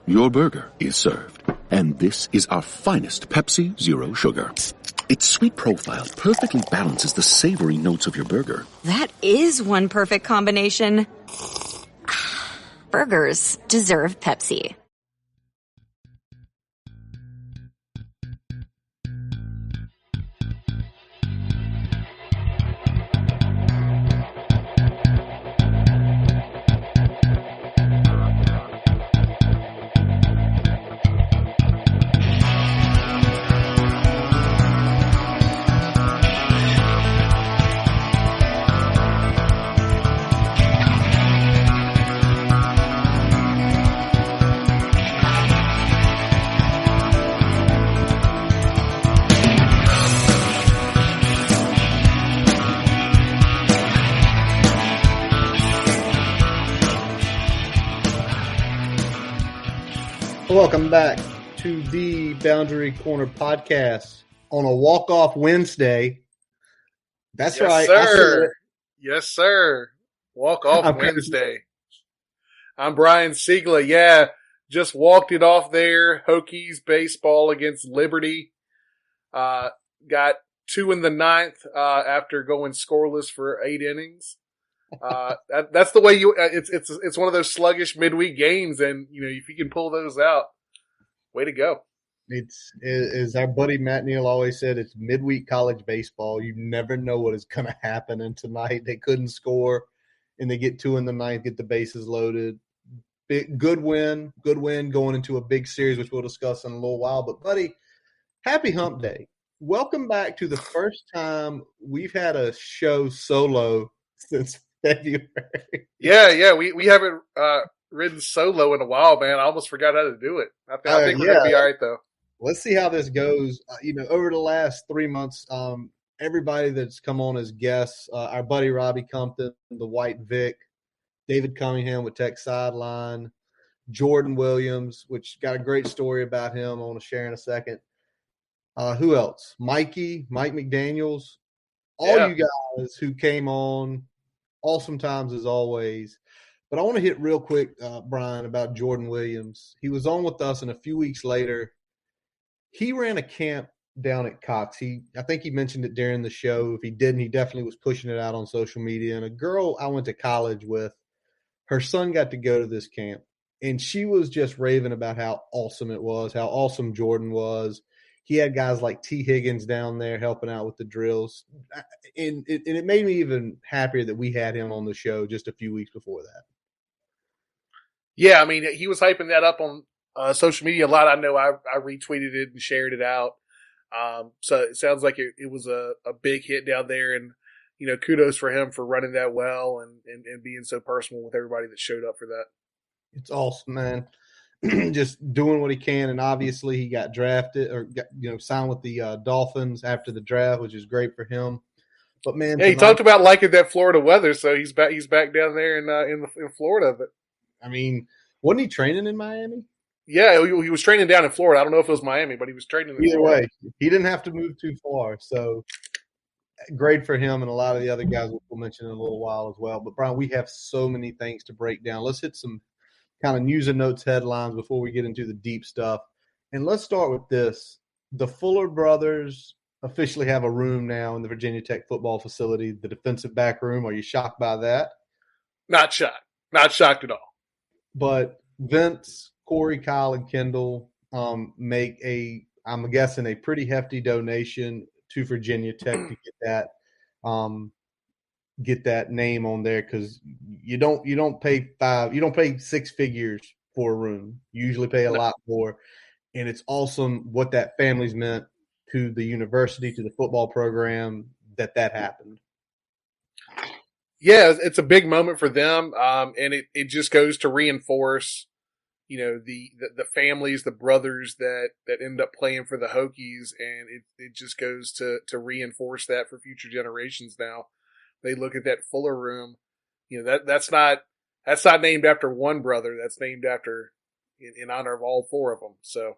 Your burger is served. And this is our finest Pepsi Zero Sugar. Its sweet profile perfectly balances the savory notes of your burger. That is one perfect combination. Burgers deserve Pepsi. Welcome back to the Boundary Corner podcast on a walk-off Wednesday. That's yes, right. Sir. Yes, sir. Walk-off Wednesday. I'm Brian Siegler. Yeah, just walked it off there. Hokies baseball against Liberty. Got 2 in the 9th after going scoreless for 8 innings. That's the way you. It's one of those sluggish midweek games, and if you can pull those out, way to go. It's as our buddy Matt Neal always said. It's midweek college baseball. You never know what is going to happen. And tonight they couldn't score, and they get 2 in the 9th, get the bases loaded. Good win going into a big series, which we'll discuss in a little while. But buddy, happy Hump Day! Welcome back to the first time we've had a show solo since February. Yeah, we haven't ridden solo in a while, man. I almost forgot how to do it. I think we're gonna be all right though. Let's see how this goes. Over the last 3 months, everybody that's come on as guests, our buddy Robbie Compton, the White Vic, David Cunningham with Tech Sideline, Jordan Williams, which got a great story about him I want to share in a second. Who else? Mike McDaniels, all you guys who came on. Awesome times as always. But I want to hit real quick, Brian, about Jordan Williams. He was on with us, and a few weeks later, he ran a camp down at Cox. I think he mentioned it during the show. If he didn't, he definitely was pushing it out on social media. And a girl I went to college with, her son got to go to this camp, and she was just raving about how awesome it was, how awesome Jordan was. He had guys like T. Higgins down there helping out with the drills. And it made me even happier that we had him on the show just a few weeks before that. Yeah, I mean, he was hyping that up on social media a lot. I know I retweeted it and shared it out. So it sounds like it was a big hit down there. And, kudos for him for running that well and being so personal with everybody that showed up for that. It's awesome, man. Just doing what he can, and obviously he got drafted or signed with the Dolphins after the draft, which is great for him. But man, he talked about liking that Florida weather, so he's back down there in Florida. But I mean, wasn't he training in Miami? Yeah, he was training down in Florida. I don't know if it was Miami, but he was training in Florida. Either way, he didn't have to move too far, so great for him and a lot of the other guys we'll mention in a little while as well. But Brian, we have so many things to break down. Let's hit some kind of news and notes headlines before we get into the deep stuff. And let's start with this. The Fuller brothers officially have a room now in the Virginia Tech football facility, the defensive back room. Are you shocked by that? Not shocked. Not shocked at all. But Vince, Corey, Kyle, and Kendall make I'm guessing, a pretty hefty donation to Virginia Tech to get that name on there, because you don't pay 6 figures for a room. You usually pay a lot more, and it's awesome what that family's meant to the university, to the football program, that happened. Yeah, it's a big moment for them, and it just goes to reinforce, the families, the brothers that end up playing for the Hokies, and it just goes to reinforce that for future generations. Now they look at that Fuller room, that's not named after one brother. That's named after in honor of all 4 of them. So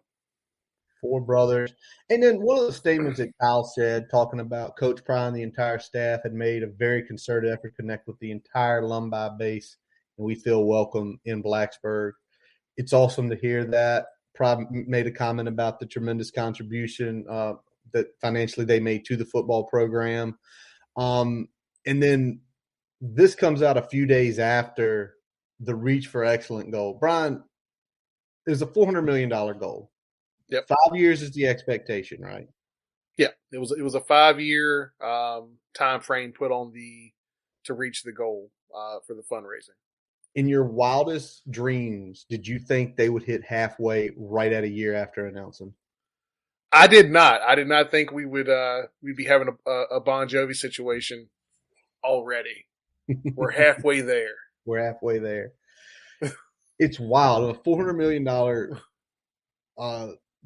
4 brothers. And then one of the statements that Kyle said, talking about Coach Pry and the entire staff, had made a very concerted effort to connect with the entire alumni base, and we feel welcome in Blacksburg. It's awesome to hear that. Prob made a comment about the tremendous contribution that financially they made to the football program. And then this comes out a few days after the Reach for Excellent goal. Brian, there's a $400 million goal. Yep. 5 years is the expectation, right? Yeah, it was a 5-year time frame put on to reach the goal for the fundraising. In your wildest dreams, did you think they would hit halfway right at a year after announcing? I did not. I did not think we'd be having a Bon Jovi situation already. We're halfway there. We're halfway there. It's wild. A $400 million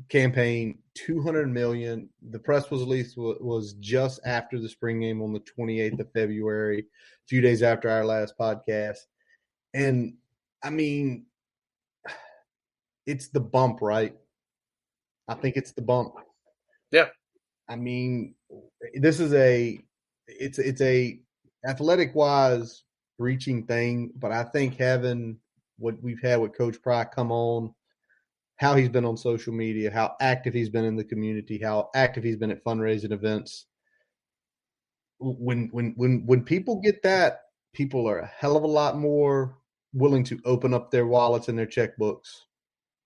campaign, $200 million. The press was released was just after the spring game on the 28th of February, a few days after our last podcast. And I mean, it's the bump, right? I think it's the bump. Yeah. I mean, this is it's a athletic wise reaching thing, but I think having what we've had with Coach Pry come on, how he's been on social media, how active he's been in the community, how active he's been at fundraising events. When people get that, people are a hell of a lot more willing to open up their wallets and their checkbooks.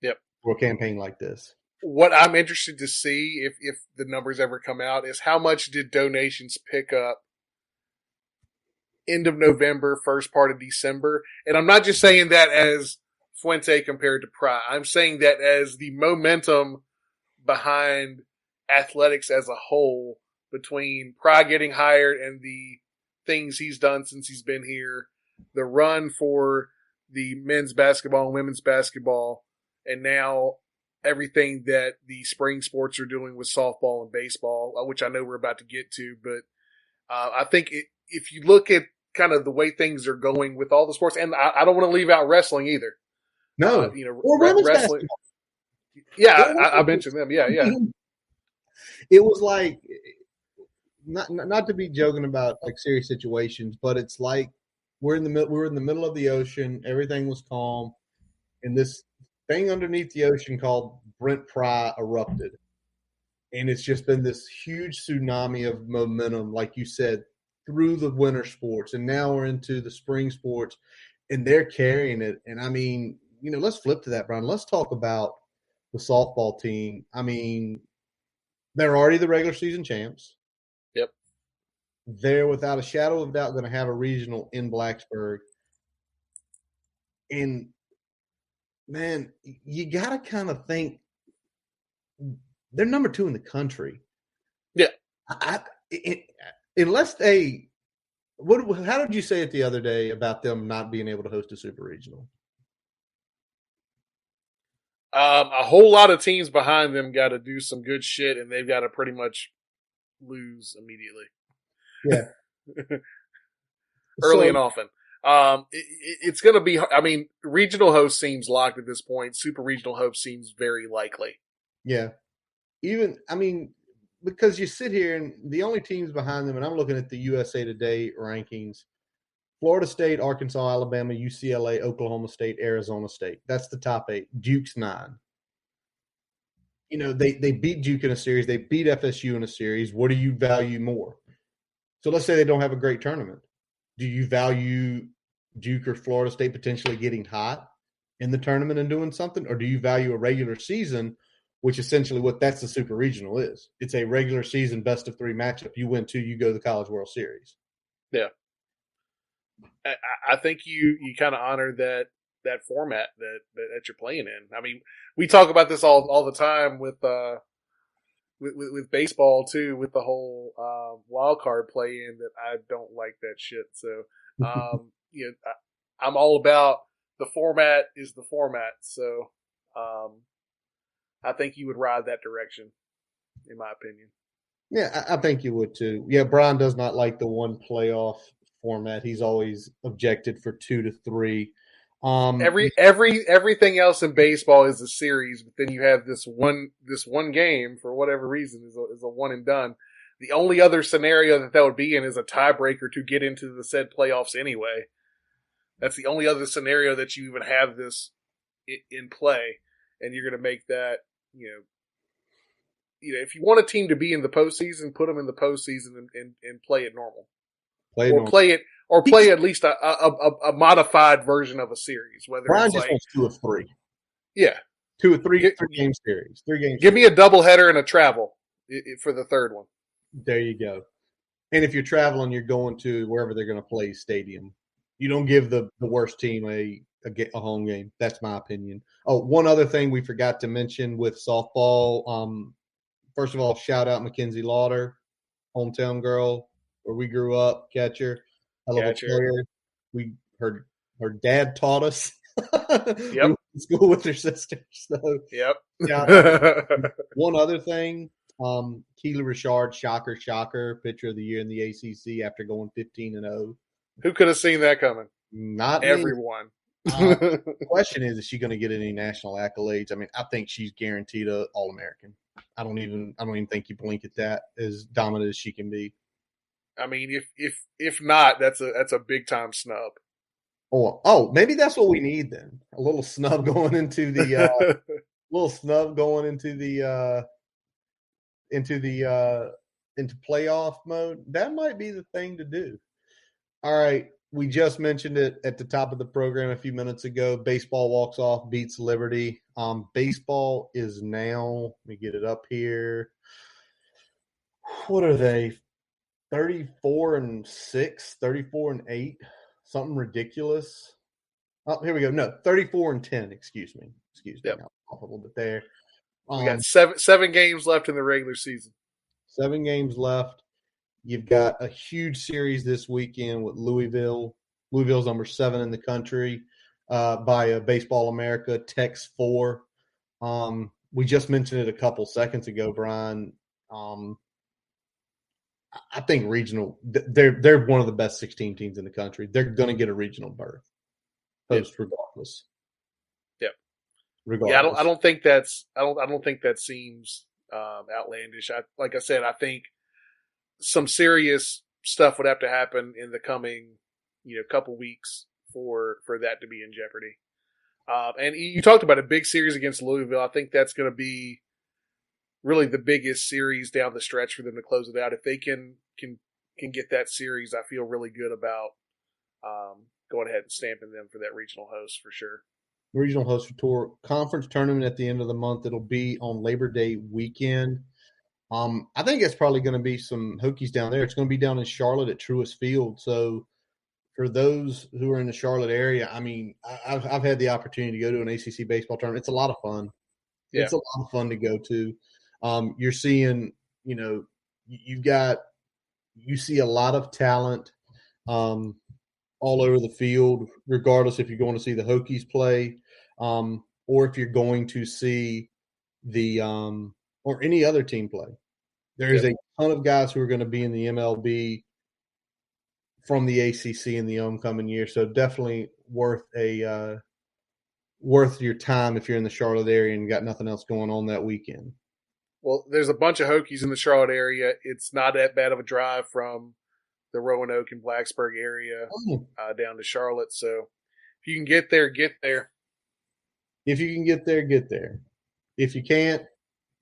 Yep. For a campaign like this. What I'm interested to see, if the numbers ever come out, is how much did donations pick up end of November, first part of December. And I'm not just saying that as Fuente compared to Pry. I'm saying that as the momentum behind athletics as a whole, between Pry getting hired and the things he's done since he's been here, the run for the men's basketball and women's basketball, and now everything that the spring sports are doing with softball and baseball, which I know we're about to get to. But I think if you look at kind of the way things are going with all the sports, and I don't want to leave out wrestling either. No, or women's wrestling. Basketball. Yeah, I mentioned them. Yeah. It was like not to be joking about like serious situations, but it's like we're in the middle of the ocean. Everything was calm, and this thing underneath the ocean called Brent Pry erupted, and it's just been this huge tsunami of momentum, like you said, through the winter sports, and now we're into the spring sports, and they're carrying it. And I mean, let's flip to that, Brian. Let's talk about the softball team. I mean, they're already the regular season champs. Yep. They're without a shadow of doubt going to have a regional in Blacksburg. And man, you got to kind of think they're number 2 in the country. Yeah. Unless they – how did you say it the other day about them not being able to host a super regional? A whole lot of teams behind them got to do some good shit, and they've got to pretty much lose immediately. Yeah. Early and often. It's going to be, I mean, regional host seems locked at this point. Super regional host seems very likely. Yeah. Even, I mean, because you sit here and the only teams behind them, and I'm looking at the USA Today rankings, Florida State, Arkansas, Alabama, UCLA, Oklahoma State, Arizona State. That's the top 8. Duke's 9. They beat Duke in a series. They beat FSU in a series. What do you value more? So let's say they don't have a great tournament. Do you value Duke or Florida State potentially getting hot in the tournament and doing something? Or do you value a regular season, which essentially that's the super regional is? It's a regular season best of 3 matchup. You win 2, you go to the College World Series. Yeah. I think you kind of honor that format that you're playing in. I mean, we talk about this all the time with baseball too, with the whole wild card play in, that I don't like that shit. So, I'm all about the format is the format. So, I think you would ride that direction, in my opinion. Yeah, I think you would too. Yeah, Brian does not like the one playoff format. He's always objected for 2 to 3. Everything else in baseball is a series, but then you have this one game for whatever reason is a one and done. The only other scenario that would be in is a tiebreaker to get into the said playoffs anyway. That's the only other scenario that you even have this in play, and you're going to make that, if you want a team to be in the postseason, put them in the postseason and play it normal, play at least a modified version of a series. Whether Brian it's just wants 2 of 3. Yeah, 2 or 3 game series, 3 games. Give me a doubleheader and a travel for the third one. There you go. And if you're traveling, you're going to wherever they're going to play stadium. You don't give the worst team a home game. That's my opinion. Oh, one other thing we forgot to mention with softball. First of all, shout out Mackenzie Lauder, hometown girl, where we grew up, catcher. Hell of a player. Her dad taught us. Yep. We went to school with her sister. So yep. One other thing, Keely Richard, shocker, pitcher of the year in the ACC after going 15-0. Who could have seen that coming? Not everyone. The question is she going to get any national accolades? I mean, I think she's guaranteed a All-American. I don't even think you blink at that, as dominant as she can be. I mean, if not, that's a big time snub. Oh, maybe that's what we need then. A little snub going into the into playoff mode. That might be the thing to do. All right, we just mentioned it at the top of the program a few minutes ago. Baseball walks off, beats Liberty. Baseball is now, let me get it up here. What are they? 34-6, 34-8, something ridiculous. Oh, here we go. No, 34-10. Excuse me. Yep. I'm off a little bit there. We got seven games left in the regular season. 7 games left. You've got a huge series this weekend with Louisville. Louisville's number 7 in the country by Baseball America, Tex 4. We just mentioned it a couple seconds ago, Brian. I think regional. They're one of the best 16 teams in the country. They're going to get a regional berth, regardless. Yep. Regardless. Yeah, I don't think that seems outlandish. Like I said, I think some serious stuff would have to happen in the coming, couple weeks for that to be in jeopardy. And you talked about a big series against Louisville. I think that's going to be really the biggest series down the stretch for them to close it out. If they can get that series, I feel really good about going ahead and stamping them for that regional host for sure. Regional host for tour conference tournament at the end of the month. It'll be on Labor Day weekend. I think it's probably going to be some Hokies down there. It's going to be down in Charlotte at Truist Field. So for those who are in the Charlotte area, I mean, I've had the opportunity to go to an ACC baseball tournament. It's a lot of fun. Yeah. It's a lot of fun to go to. You're seeing, you see a lot of talent all over the field, regardless if you're going to see the Hokies play or if you're going to see the or any other team play. There is a ton of guys who are going to be in the MLB from the ACC in the upcoming year, so definitely worth your time if you're in the Charlotte area and got nothing else going on that weekend. Well, there's a bunch of Hokies in the Charlotte area. It's not that bad of a drive from the Roanoke and Blacksburg area down to Charlotte. So if you can get there, get there. If you can get there, get there. If you can't,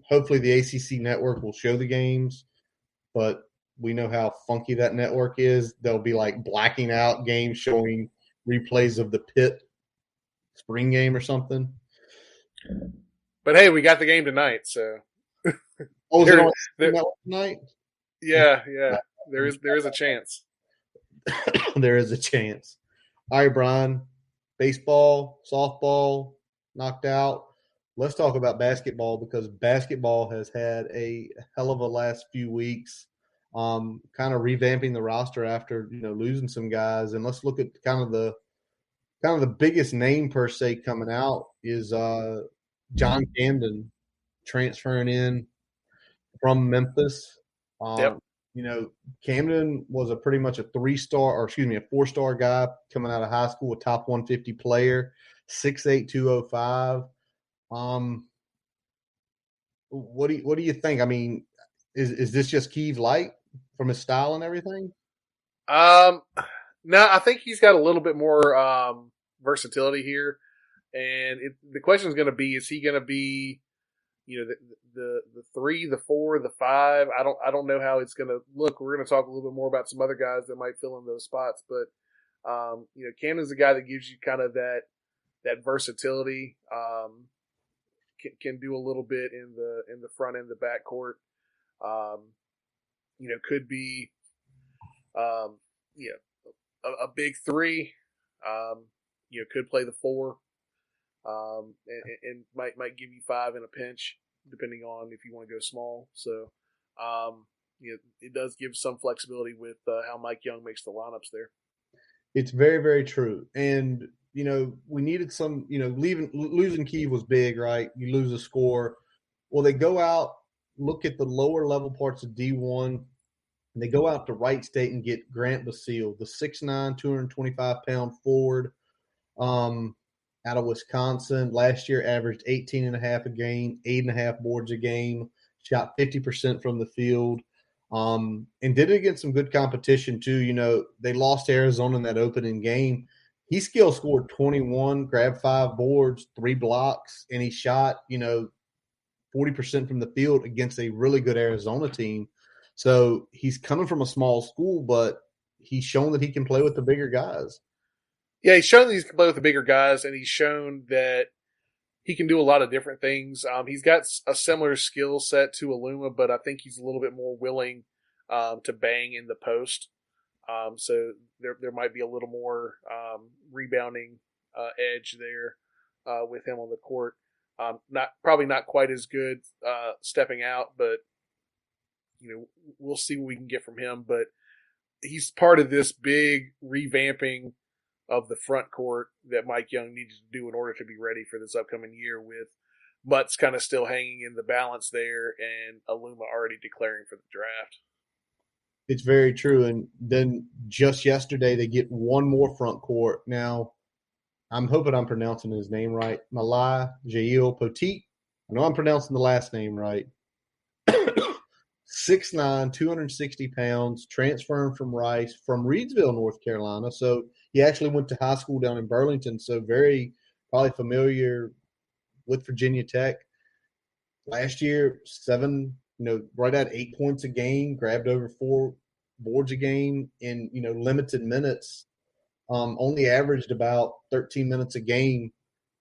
hopefully the ACC network will show the games. But we know how funky that network is. They'll be like blacking out games, showing replays of the Pitt spring game or something. But hey, we got the game tonight, so. Oh, is it on tonight? Yeah. There is a chance. There is a chance. All right, Brian. Baseball, softball, knocked out. Let's talk about basketball because basketball has had a hell of a last few weeks. Kind of revamping the roster after losing some guys, and let's look at kind of the biggest name per se coming out is John Camden transferring in from Memphis. Camden was pretty much a 4-star guy coming out of high school, a top 150 player, 6'8", 205. What do you think? I mean, is this just Keeve light from his style and everything? No, I think he's got a little bit more versatility here. And the question is going to be: is he going to be, the 3, the 4, the 5? I don't know how it's going to look. We're going to talk a little bit more about some other guys that might fill in those spots, but Camden's a guy that gives you kind of that versatility. Can do a little bit in the front end, the back court. Could be, a big 3. Could play the 4. And might give you 5 in a pinch, depending on if you want to go small. So, it does give some flexibility with how Mike Young makes the lineups there. It's very, very true. And, we needed some, losing Key was big, right? You lose a score. Well, they go out, look at the lower level parts of D1, and they go out to Wright State and get Grant Basile, the 6'9", 225-pound forward out of Wisconsin. Last year averaged 18.5 a game, 8.5 boards a game, shot 50% from the field. And did it against some good competition too. They lost to Arizona in that opening game. He still scored 21, grabbed 5 boards, 3 blocks, and he shot, 40% from the field against a really good Arizona team. So he's coming from a small school, but he's shown that he can play with the bigger guys. Yeah, he's shown that he can play with the bigger guys, and he's shown that he can do a lot of different things. He's got a similar skill set to Aluma, but I think he's a little bit more willing to bang in the post. So there might be a little more rebounding edge there with him on the court. Probably not quite as good stepping out, but we'll see what we can get from him. But he's part of this big revamping of the front court that Mike Young needed to do in order to be ready for this upcoming year, with Mutts kind of still hanging in the balance there and Aluma already declaring for the draft. It's very true. And then just yesterday, they get one more front court. Now, I'm hoping I'm pronouncing his name right. Malai Jail Poteet. I know I'm pronouncing the last name right. 6'9", 260 pounds, transferring from Rice, from Reidsville, North Carolina. So he actually went to high school down in Burlington, so very probably familiar with Virginia Tech. Last year, right at 8 points a game, grabbed over 4 boards a game in, limited minutes. Only averaged about 13 minutes a game,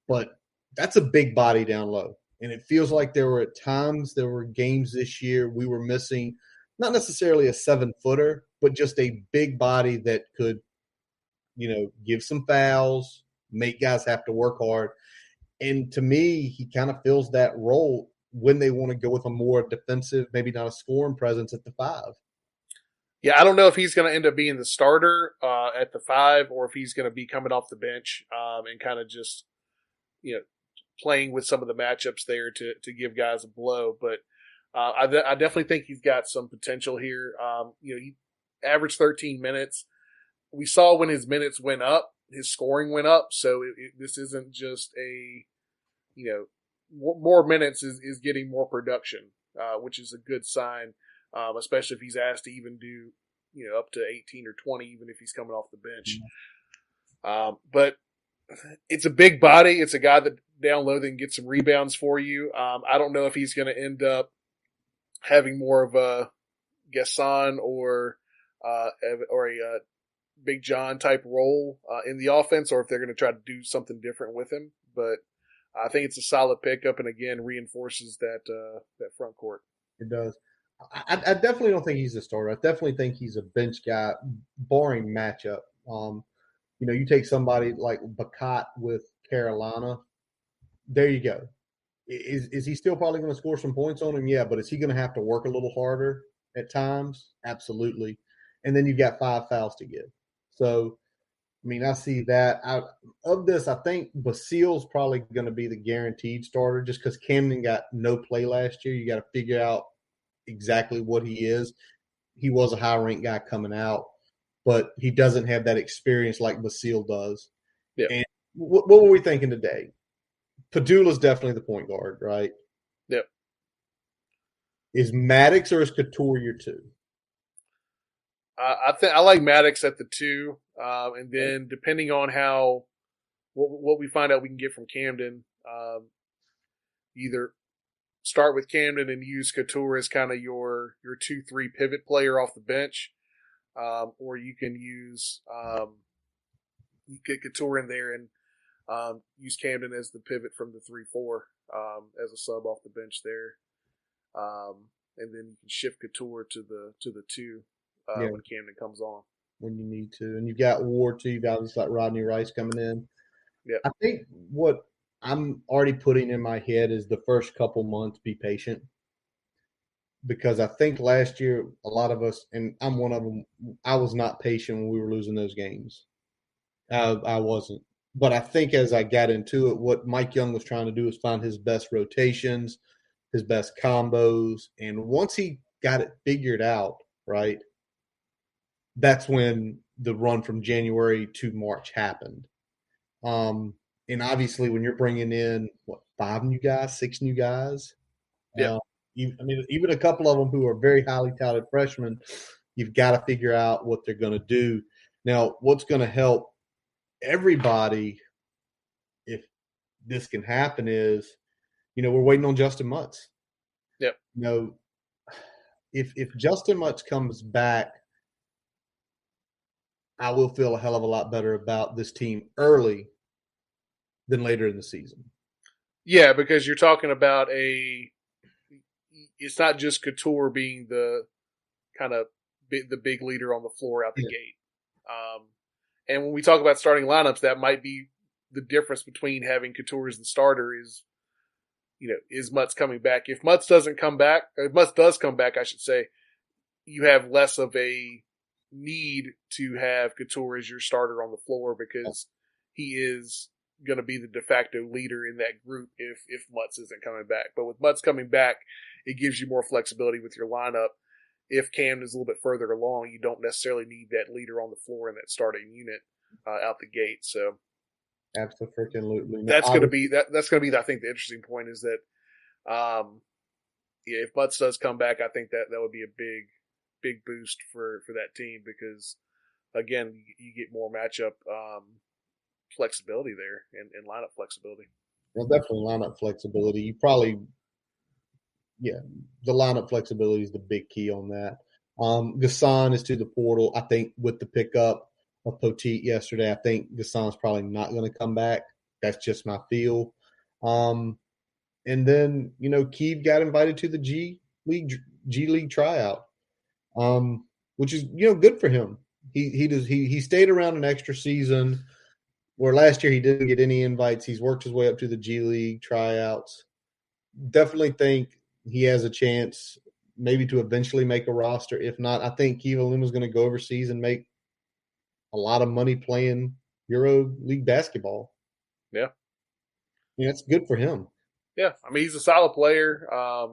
but that's a big body down low. And it feels like there were games this year we were missing, not necessarily a 7-footer, but just a big body that could, give some fouls, make guys have to work hard. And to me, he kind of fills that role when they want to go with a more defensive, maybe not a scoring presence at the 5. Yeah, I don't know if he's going to end up being the starter at the 5 or if he's going to be coming off the bench and kind of just, playing with some of the matchups there to give guys a blow. But I definitely think he's got some potential here. He averaged 13 minutes. We saw when his minutes went up, his scoring went up. So this isn't just more minutes is getting more production, which is a good sign, especially if he's asked to even do, up to 18 or 20, even if he's coming off the bench. But it's a big body. It's a guy that down low that can get some rebounds for you. I don't know if he's going to end up having more of a Gasson or a Big John type role in the offense, or if they're going to try to do something different with him. But I think it's a solid pickup, and again reinforces that front court. It does. I definitely don't think he's a starter. I definitely think he's a bench guy, barring matchup. You take somebody like Bakat with Carolina. There you go. Is he still probably going to score some points on him? Yeah, but is he going to have to work a little harder at times? Absolutely. And then you've got 5 fouls to give. So, I see that. Of this, I think Basile's probably going to be the guaranteed starter just because Camden got no play last year. You got to figure out exactly what he is. He was a high-ranked guy coming out, but he doesn't have that experience like Basile does. Yeah. And what were we thinking today? Padula's definitely the point guard, right? Yep. Is Maddox or is Couture your 2? I like Maddox at the 2, and then depending on how what we find out we can get from Camden. Either start with Camden and use Couture as kind of your 2-3 pivot player off the bench, or you can use you get Couture in there and use Camden as the pivot from the 3-4 as a sub off the bench there, and then you can shift Couture to the 2 when Camden comes on when you need to. And you've got Ward too. You've got guys like Rodney Rice coming in. Yeah, I think what I'm already putting in my head is the first couple months be patient, because I think last year a lot of us, and I'm one of them, I was not patient when we were losing those games. I wasn't. But I think as I got into it, what Mike Young was trying to do is find his best rotations, his best combos. And once he got it figured out, right, that's when the run from January to March happened. And obviously when you're bringing in, 5 new guys, 6 new guys? Yeah. Even a couple of them who are very highly touted freshmen, you've got to figure out what they're going to do. Now, what's going to help everybody if this can happen is, we're waiting on Justin Mutz. Yep. If Justin Mutz comes back, I will feel a hell of a lot better about this team early than later in the season. Yeah, because you're talking about it's not just Couture being the kind of the big leader on the floor out the gate. And when we talk about starting lineups, that might be the difference between having Couture as the starter is Mutz coming back. If Mutz doesn't come back, if Mutz does come back, I should say, you have less of a need to have Couture as your starter on the floor because he is going to be the de facto leader in that group if Mutz isn't coming back. But with Mutz coming back, it gives you more flexibility with your lineup. If Cam is a little bit further along, you don't necessarily need that leader on the floor in that starting unit out the gate. So absolutely, that's going to be that's going to be I think the interesting point is that if Mutz does come back, I think that would be a big boost for that team because again you get more matchup flexibility there and lineup flexibility. Well, definitely lineup flexibility. You probably. Yeah, the lineup flexibility is the big key on that. Gasson is to the portal. I think with the pickup of Poteet yesterday, I think Gasson's probably not going to come back. That's just my feel. And then, Keeve got invited to the G League tryout, which is, good for him. He stayed around an extra season where last year he didn't get any invites. He's worked his way up to the G League tryouts. Definitely think he has a chance maybe to eventually make a roster. If not, I think Kiva Luma's going to go overseas and make a lot of money playing Euro League basketball. Yeah. It's good for him. Yeah. I mean, he's a solid player. Has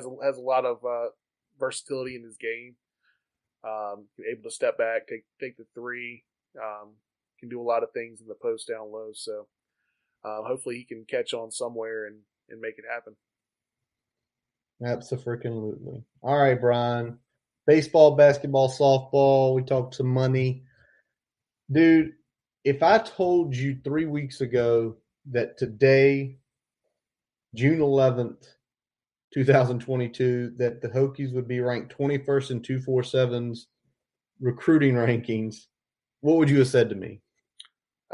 a lot of versatility in his game. Able to step back, take the three, can do a lot of things in the post down low. So hopefully he can catch on somewhere and make it happen. Absolutely. All right, Brian. Baseball, basketball, softball. We talked some money. Dude, if I told you 3 weeks ago that today, June 11th, 2022, that the Hokies would be ranked 21st in 247's recruiting rankings, what would you have said to me?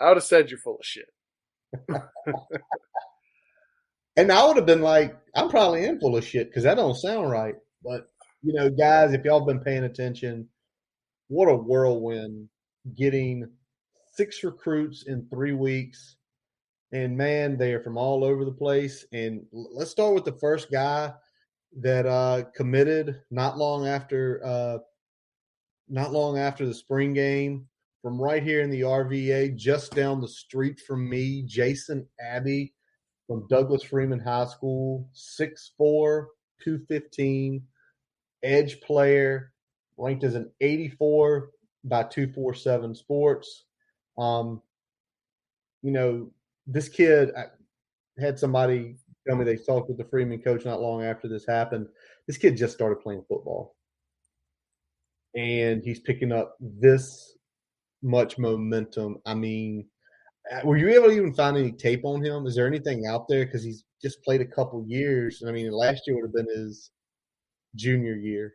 I would have said you're full of shit. And I would have been like, I'm probably in full of shit because that don't sound right. But, guys, if y'all been paying attention, what a whirlwind getting 6 recruits in 3 weeks. And, man, they are from all over the place. And let's start with the first guy that committed not long after the spring game from right here in the RVA, just down the street from me, Jason Abbey from Douglas Freeman High School, 6'4", 215, edge player, ranked as an 84 by 247 Sports. This kid, I had somebody tell me they talked with the Freeman coach not long after this happened. This kid just started playing football. And he's picking up this much momentum. I mean, Were you able to even find any tape on him? Is there anything out there? Because he's just played a couple years. I mean, last year would have been his junior year.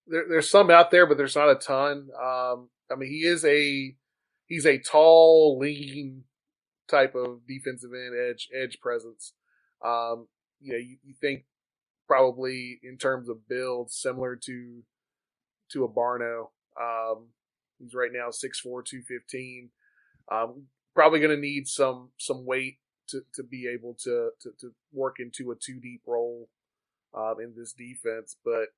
There's some out there, but there's not a ton. I mean, he's a tall, lean type of defensive end edge presence. You think probably in terms of build similar to a Barno. He's right now 6'4", 215. Probably going to need some weight to be able to work into a 2 deep role in this defense. But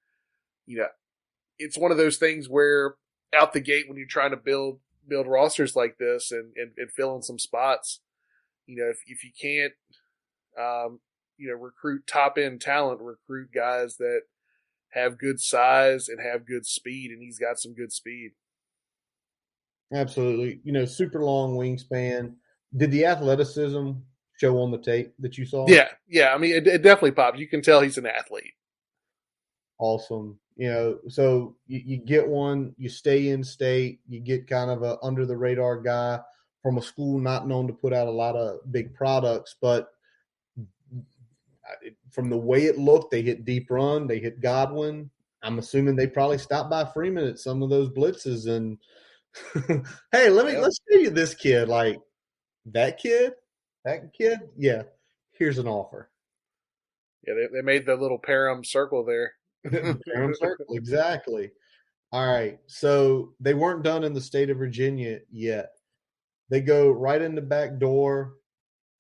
it's one of those things where out the gate when you're trying to build rosters like this and fill in some spots, if you can't recruit top end talent, recruit guys that have good size and have good speed, and he's got some good speed. Absolutely. Super long wingspan. Did the athleticism show on the tape that you saw? Yeah. I mean, it definitely pops. You can tell he's an athlete. Awesome. So you get one, you stay in state, you get kind of a under the radar guy from a school not known to put out a lot of big products, but from the way it looked, they hit deep run, they hit Godwin. I'm assuming they probably stopped by Freeman at some of those blitzes and hey, let's show you this kid. Like that kid, yeah, here's an offer. Yeah, they made the little param circle there. Param circle, exactly. All right, so they weren't done in the state of Virginia yet. They go right in the back door,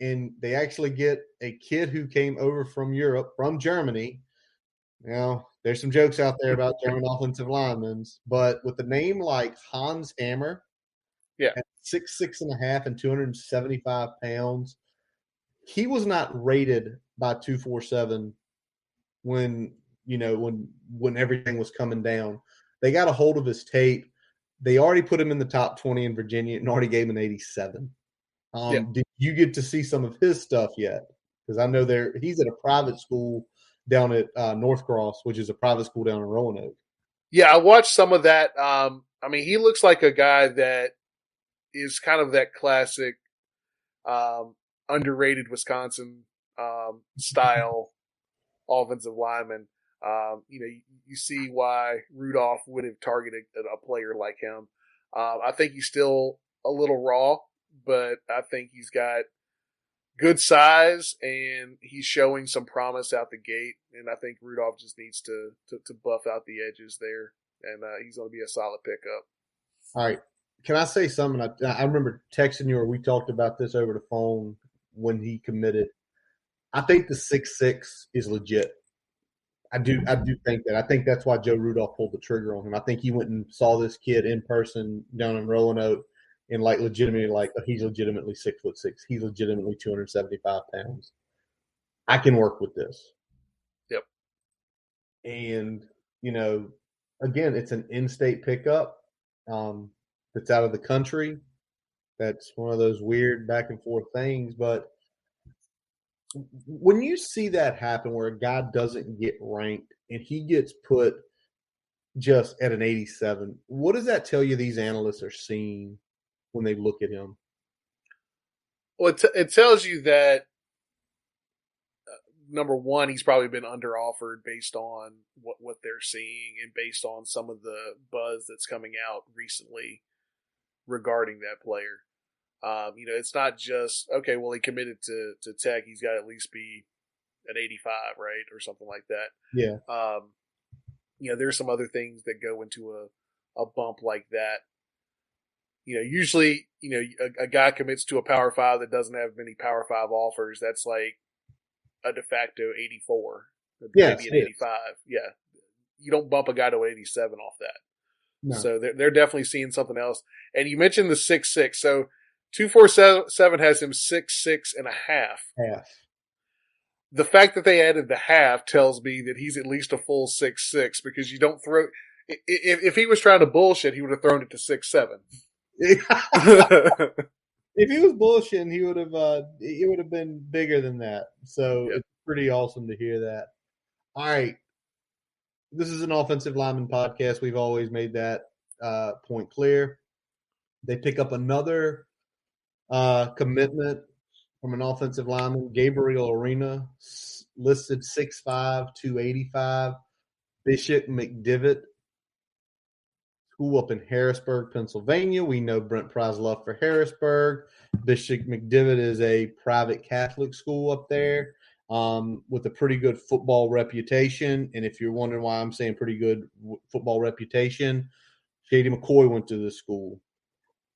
and they actually get a kid who came over from Europe, from Germany. There's some jokes out there about German offensive linemen, but with a name like Hans Hammer, at 6'6.5" and 275 pounds, he was not rated by 247 when everything was coming down. They got a hold of his tape. They already put him in the top 20 in Virginia and already gave him an 87. Did you get to see some of his stuff yet? Because I know he's at a private school down at North Cross, which is a private school down in Roanoke. Yeah, I watched some of that. I mean, he looks like a guy that is kind of that classic underrated Wisconsin style offensive lineman. You see why Rudolph would have targeted a player like him. I think he's still a little raw, but I think he's got good size and he's showing some promise out the gate. And I think Rudolph just needs to buff out the edges there, and he's going to be a solid pickup. All right. Can I say something? I remember texting you, or we talked about this over the phone when he committed. I think the 6'6" is legit. I do think that. I think that's why Joe Rudolph pulled the trigger on him. I think he went and saw this kid in person down in Roanoke and he's legitimately 6'6". He's legitimately 275 pounds. I can work with this. Yep. And, again, it's an in-state pickup that's out of the country. That's one of those weird back and forth things. But when you see that happen where a guy doesn't get ranked and he gets put just at an 87, what does that tell you these analysts are seeing when they look at him? Well, it tells you that, number one, he's probably been under-offered based on what they're seeing and based on some of the buzz that's coming out recently regarding that player. It's not just, okay, well, he committed to Tech. He's got to at least be an 85, right? Or something like that. Yeah. There's some other things that go into a bump like that. Usually, a guy commits to a Power 5 that doesn't have many Power 5 offers. That's like a de facto 84. Maybe an 85. Yeah. You don't bump a guy to 87 off that. No. So they're definitely seeing something else. And you mentioned the 6'6". So 247 has him 6'6.5". Half. The fact that they added the half tells me that he's at least a full 6'6", because you don't throw. If he was trying to bullshit, he would have thrown it to 6'7". If he was bullshitting, he would have. It would have been bigger than that. So It's pretty awesome to hear that. All right, this is an offensive lineman podcast. We've always made that point clear. They pick up another Commitment from an offensive lineman, Gabriel Arena, listed 6'5", 285. Bishop McDivitt, school up in Harrisburg, Pennsylvania. We know Brent Pry's love for Harrisburg. Bishop McDivitt is a private Catholic school up there with a pretty good football reputation. And if you're wondering why I'm saying pretty good football reputation, Shady McCoy went to this school.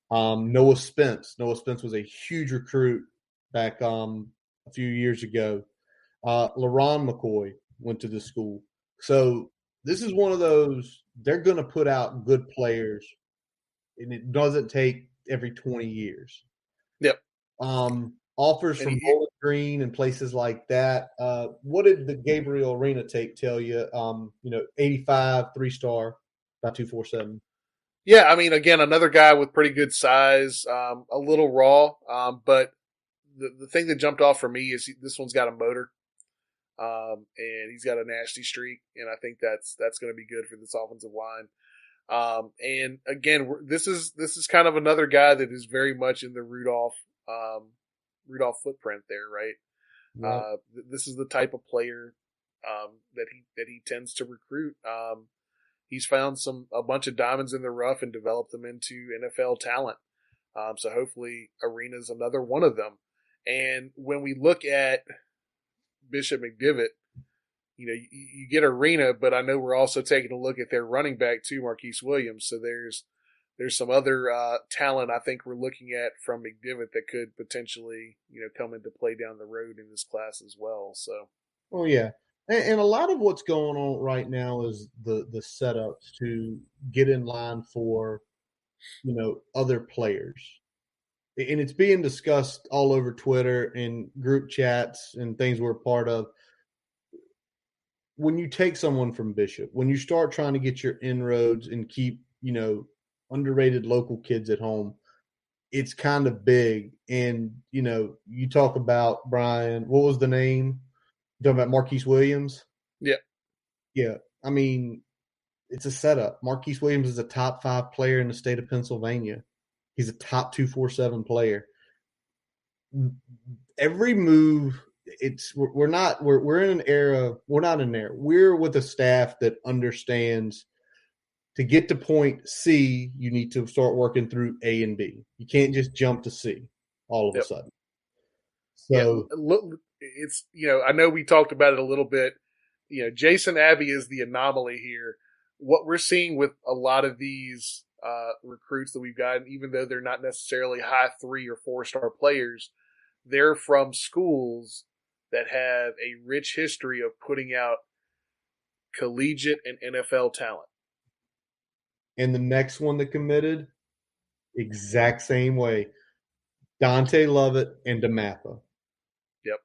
Noah Spence. Noah Spence was a huge recruit back a few years ago. LaRon McCoy went to this school. So this is one of those, they're going to put out good players, and it doesn't take every 20 years. Yep. Offers from Bowling Green and places like that. What did the Gabriel Arena tape tell you? 85, 3-star, about 247. Yeah, I mean, again, another guy with pretty good size, a little raw, but the thing that jumped off for me is this one's got a motor, and he's got a nasty streak, and I think that's going to be good for this offensive line. And again, this is kind of another guy that is very much in the Rudolph footprint there, right? Yep. This is the type of player that he tends to recruit. He's found a bunch of diamonds in the rough and developed them into NFL talent. So hopefully Arena's another one of them. And when we look at Bishop McDivitt, you get Arena, but I know we're also taking a look at their running back too, Marquise Williams. So there's some other talent I think we're looking at from McDivitt that could potentially, come into play down the road in this class as well. So, oh yeah. And a lot of what's going on right now is the setups to get in line for, other players. And it's being discussed all over Twitter and group chats and things we're part of. When you take someone from Bishop, when you start trying to get your inroads and keep, underrated local kids at home, it's kind of big. And, you talk about, Brian, what was the name? You're talking about Marquise Williams? Yeah. Yeah. I mean, it's a setup. Marquise Williams is a top 5 player in the state of Pennsylvania. He's a top 247 player. Every move, we're in an era, we're not in there. We're with a staff that understands to get to point C, you need to start working through A and B. You can't just jump to C all of a sudden. So it's, I know we talked about it a little bit. Jason Abbey is the anomaly here. What we're seeing with a lot of these recruits that we've gotten, even though they're not necessarily high 3 or 4-star players, they're from schools that have a rich history of putting out collegiate and NFL talent. And the next one that committed, exact same way, Dante Lovett and DeMatha. Yep.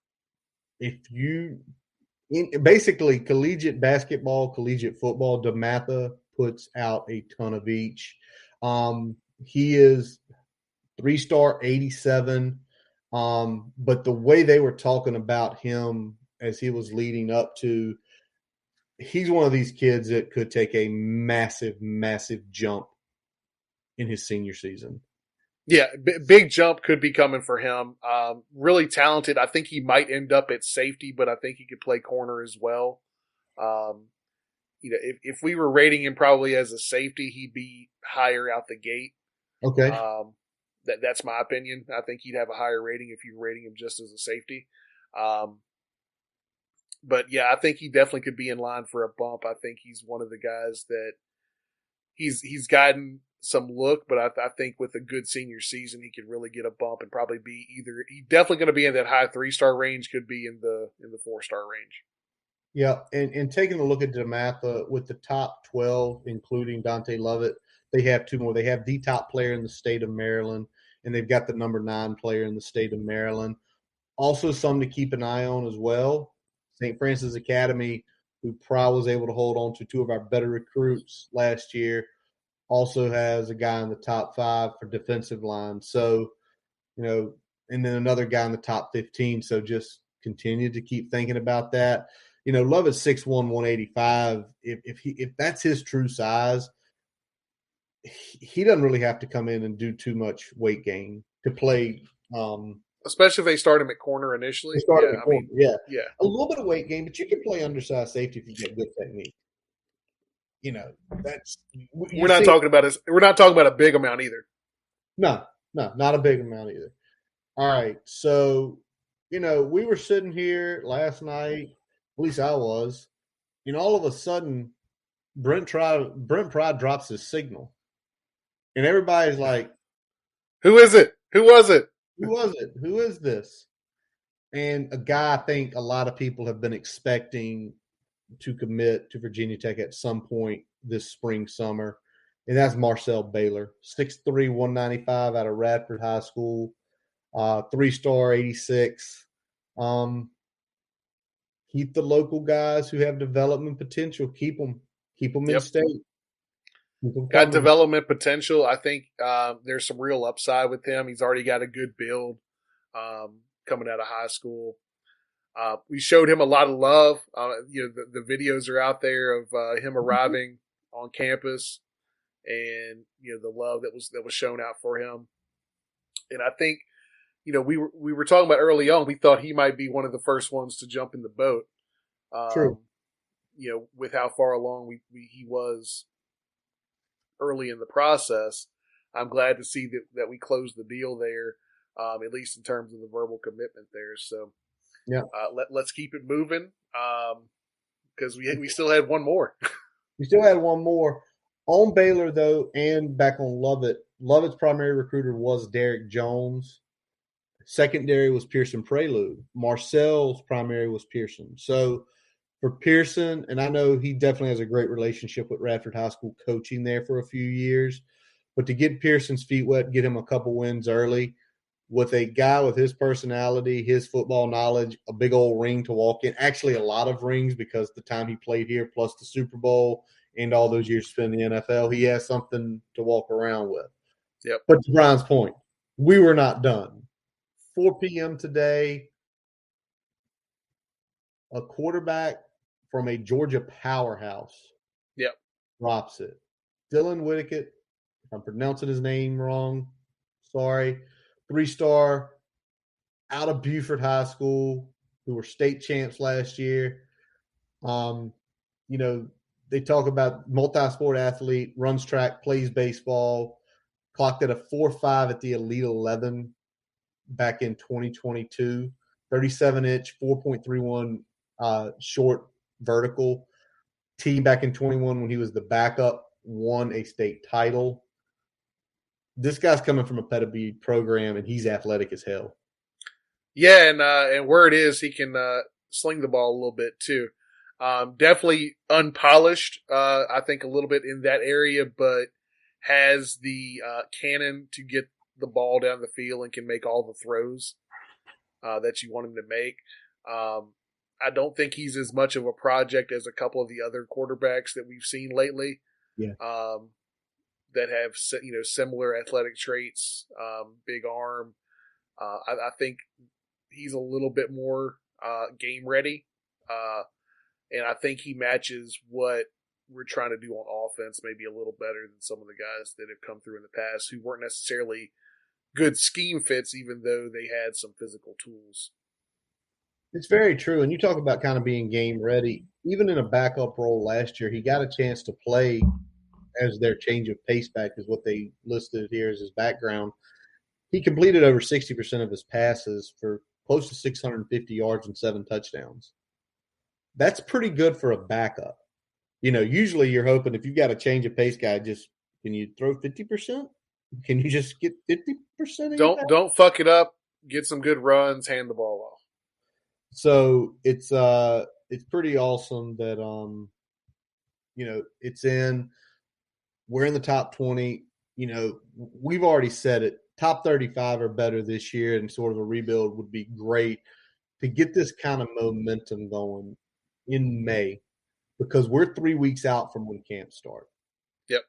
Basically collegiate basketball, collegiate football, DeMatha puts out a ton of each. He is 3-star, 87. But the way they were talking about him as he was leading up to, he's one of these kids that could take a massive, massive jump in his senior season. Yeah, big jump could be coming for him. Really talented. I think he might end up at safety, but I think he could play corner as well. If we were rating him probably as a safety, he'd be higher out the gate. Okay. That's my opinion. I think he'd have a higher rating if you were rating him just as a safety. But yeah, I think he definitely could be in line for a bump. I think he's one of the guys that he's gotten some look, but I think with a good senior season, he could really get a bump and probably be he's definitely going to be in that high 3-star range, could be in the 4-star range. Yeah. And taking a look at DeMatha with the top 12, including Dante Lovett, they have 2 more. They have the top player in the state of Maryland, and they've got the number 9 player in the state of Maryland. Also, some to keep an eye on as well. St. Francis Academy, who Pry was able to hold on to 2 of our better recruits last year, also has a guy in the top 5 for defensive line. So, and then another guy in the top 15. So just continue to keep thinking about that. Lovett's 6'1", 185. If that's his true size, he doesn't really have to come in and do too much weight gain to play Especially if they start him at corner initially. They start him Yeah, at corner. Yeah, yeah. a little bit of weight gain, but you can play undersized safety if you get good technique. That's We're you not see. talking about a big amount either. No, not a big amount either. All right, so we were sitting here last night. At least I was. All of a sudden, Brent Pry drops his signal, and everybody's like, Who is it? Who was it? "Who was it? Who is this?" And a guy I think a lot of people have been expecting to commit to Virginia Tech at some point this spring, summer, and that's Marcel Baylor, 6'3", 195 out of Radford High School, 3-star, 86. Keep the local guys who have development potential. Keep them in state. Got development potential. I think there's some real upside with him. He's already got a good build coming out of high school. We showed him a lot of love. The videos are out there of him arriving on campus, and the love that was shown out for him. And I think we were talking about early on. We thought he might be one of the first ones to jump in the boat. True. With how far along he was early in the process. I'm glad to see that we closed the deal there, at least in terms of the verbal commitment there. So, yeah, let's keep it moving because we still had one more. We still had one more on Baylor though, and back on Lovett. Lovett's primary recruiter was Derek Jones. Secondary was Pearson Prelude. Marcel's primary was Pearson. So for Pearson, and I know he definitely has a great relationship with Radford High School, coaching there for a few years, but to get Pearson's feet wet, get him a couple wins early with a guy with his personality, his football knowledge, a big old ring to walk in, actually a lot of rings because the time he played here plus the Super Bowl and all those years spent in the NFL, he has something to walk around with. Yep. But to Brian's point, we were not done. 4 p.m. today, a quarterback from a Georgia powerhouse drops it. Dylan Whittaker, if I'm pronouncing his name wrong, sorry, 3-star out of Buford High School, who were state champs last year. They talk about multi-sport athlete, runs track, plays baseball, clocked at a 4.5 at the Elite 11 back in 2022, 37-inch, 4.31 short vertical. T back in 21 when he was the backup, won a state title. This guy's coming from a pedigree program, and he's athletic as hell. Yeah, and where it is, he can sling the ball a little bit too. Definitely unpolished, I think a little bit in that area, but has the cannon to get the ball down the field and can make all the throws that you want him to make. I don't think he's as much of a project as a couple of the other quarterbacks that we've seen lately. Yeah. That have similar athletic traits, big arm. I think he's a little bit more game ready, and I think he matches what we're trying to do on offense maybe a little better than some of the guys that have come through in the past who weren't necessarily good scheme fits, even though they had some physical tools. It's very true. And you talk about kind of being game ready. Even in a backup role last year, he got a chance to play as their change of pace back is what they listed here as his background. He completed over 60% of his passes for close to 650 yards and 7 touchdowns. That's pretty good for a backup. Usually you're hoping if you've got a change of pace guy, just can you throw 50%? Can you just get 50%? Don't fuck it up. Get some good runs. Hand the ball off. So it's pretty awesome that it's in. We're in the top 20. We've already said it. Top 35 or better this year, and sort of a rebuild would be great to get this kind of momentum going in May, because we're 3 weeks out from when camps start. Yep.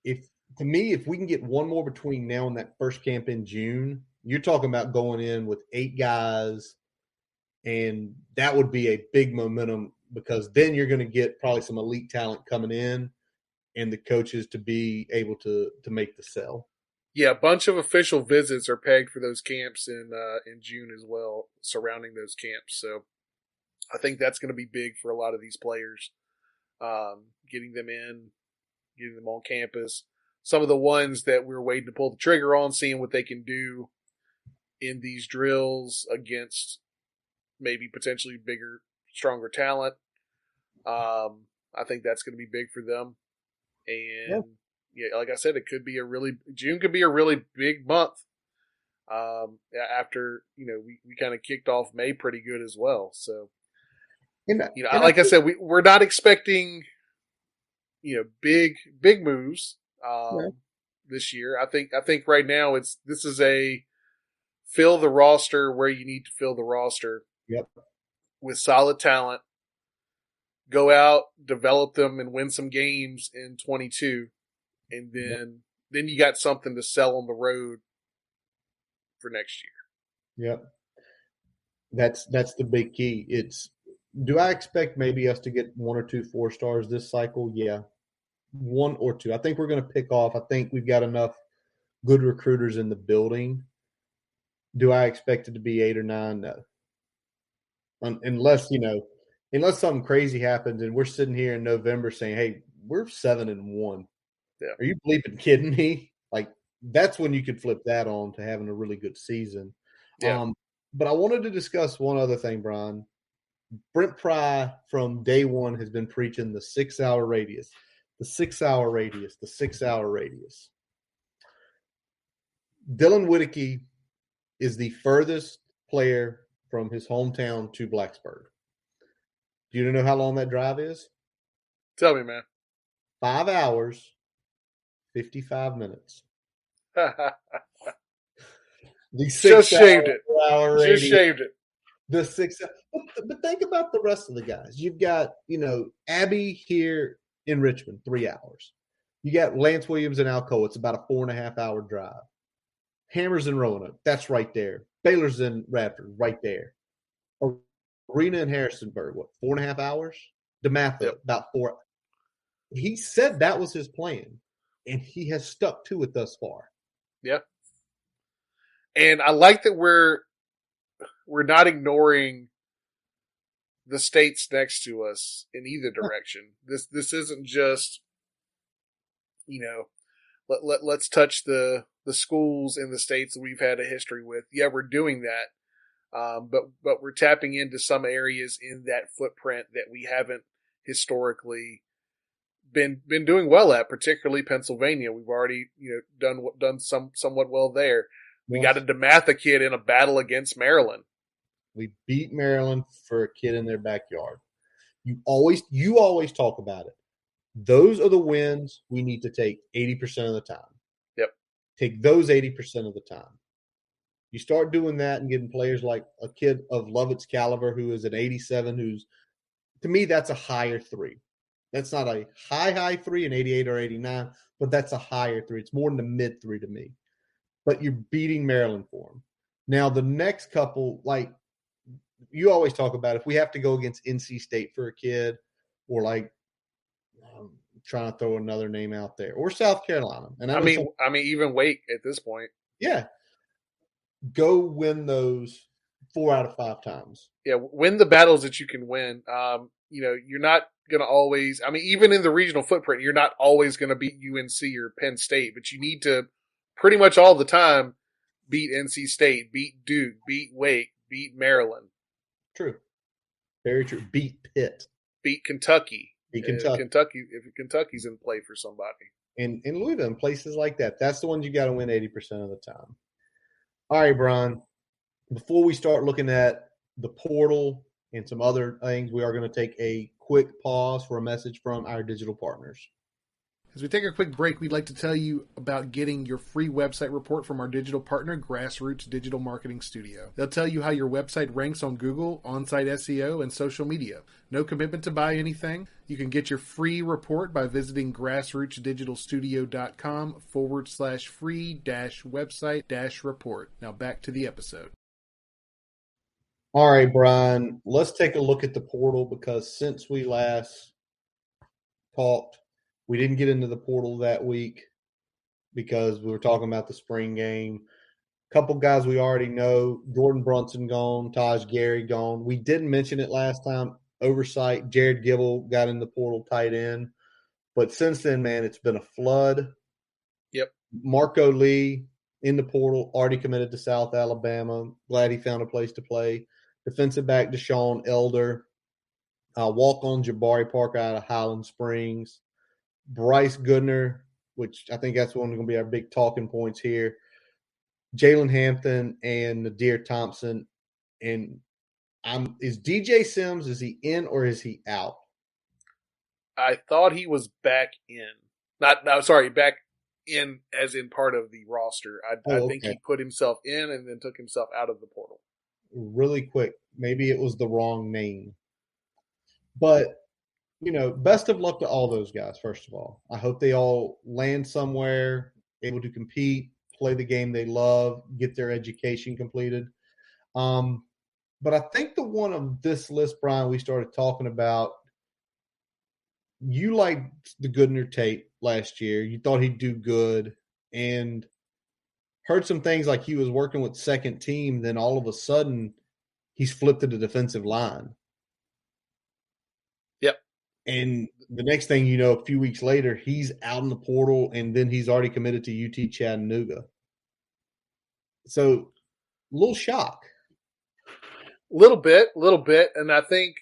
If we can get one more between now and that first camp in June, you're talking about going in with 8 guys, and that would be a big momentum, because then you're going to get probably some elite talent coming in and the coaches to be able to make the sell. Yeah, a bunch of official visits are pegged for those camps in June as well, surrounding those camps. So I think that's going to be big for a lot of these players, getting them in, getting them on campus. Some of the ones that we're waiting to pull the trigger on, seeing what they can do in these drills against maybe potentially bigger, stronger talent. I think that's going to be big for them. And yeah, like I said, June could be a really big month. After, we kind of kicked off May pretty good as well. So, like I said, we're not expecting, big moves, this year. I think right now this is a fill the roster where you need to fill the roster. Yep. With solid talent. Go out, develop them, and win some games in 22, and then you got something to sell on the road for next year. Yep. That's the big key. Do I expect maybe us to get 1 or 2 4-stars this cycle? Yeah. 1 or 2. I think we're going to pick off. I think we've got enough good recruiters in the building. Do I expect it to be 8 or 9? No. Unless something crazy happens and we're sitting here in November saying, hey, we're 7-1. Yeah. Are you bleeping kidding me? Like, that's when you could flip that on to having a really good season. Yeah. But I wanted to discuss one other thing, Brian. Brent Pry from day one has been preaching the 6-hour radius, the 6-hour radius, the 6-hour radius. Dylan Whittaker is the furthest player from his hometown to Blacksburg. Do you know how long that drive is? Tell me, man. 5 hours, 55 minutes. Just shaved it. Just shaved it. The 6 but think about the rest of the guys. You've got, Abby here in Richmond, 3 hours. You got Lance Williams in Alcoa. It's about a 4.5-hour drive. Hammers in Roanoke. That's right there. Baylor's in Radford, right there. Arena in Harrisonburg, 4.5 hours? DeMatha, about 4. He said that was his plan, and he has stuck to it thus far. Yeah. And I like that we're not ignoring the states next to us in either direction. This isn't just, let's touch the schools in the states that we've had a history with. Yeah, we're doing that. But we're tapping into some areas in that footprint that we haven't historically been doing well at, particularly Pennsylvania. We've already, done somewhat well there. We got a DeMatha kid in a battle against Maryland. We beat Maryland for a kid in their backyard. You always talk about it. Those are the wins we need to take 80% of the time. Yep. Take those 80% of the time. You start doing that and getting players like a kid of Lovett's caliber who is an 87, who's, to me, that's a higher 3. That's not a high 3, an 88 or 89, but that's a higher 3. It's more in the mid 3 to me. But you're beating Maryland for them. Now, the next couple, like you always talk about, if we have to go against NC State for a kid, or like trying to throw another name out there, or South Carolina. And I mean, even Wake at this point. Yeah. Go win those 4 out of 5 times. Yeah, win the battles that you can win. You're not going to always, even in the regional footprint, you're not always going to beat UNC or Penn State, but you need to pretty much all the time beat NC State, beat Duke, beat Wake, beat Maryland. True. Very true. Beat Pitt. Beat Kentucky. Beat Kentucky. If Kentucky's in play for somebody. In Louisville, in places like that. That's the ones you got to win 80% of the time. All right, Brian. Before we start looking at the portal and some other things, we are going to take a quick pause for a message from our digital partners. As we take a quick break, we'd like to tell you about getting your free website report from our digital partner, Grassroots Digital Marketing Studio. They'll tell you how your website ranks on Google, on-site SEO, and social media. No commitment to buy anything. You can get your free report by visiting grassrootsdigitalstudio.com/free-website-report. Now back to the episode. All right, Brian, let's take a look at the portal, because since we last talked, we didn't get into the portal that week. because we were talking about the spring game. Couple guys we already know, Jordan Brunson gone, Taj Gary gone. We didn't mention it last time. Oversight, Jared Gibble got in the portal tight end. But since then, man, it's been a flood. Yep. Marco Lee in the portal, already committed to South Alabama. Glad he found a place to play. Defensive back Deshaun Elder. Walk-on Jabari Parker out of Highland Springs. Bryce Goodner, which I think that's one going to be our big talking points here. Jalen Hampton and Nadir Thompson. And is DJ Sims, is he in or is he out? I thought he was back in. Back in as in part of the roster. I think he put himself in and then took himself out of the portal. Really quick. Maybe it was the wrong name. But, best of luck to all those guys, first of all. I hope they all land somewhere, able to compete, play the game they love, get their education completed. But I think the one of this list, Brian, we started talking about, you liked the Goodner tape last year. You thought he'd do good and heard some things like he was working with second team. Then all of a sudden he's flipped to the defensive line. Yep. And the next thing you know, a few weeks later, he's out in the portal and then he's already committed to UT Chattanooga. So a little shock. Little bit. And I think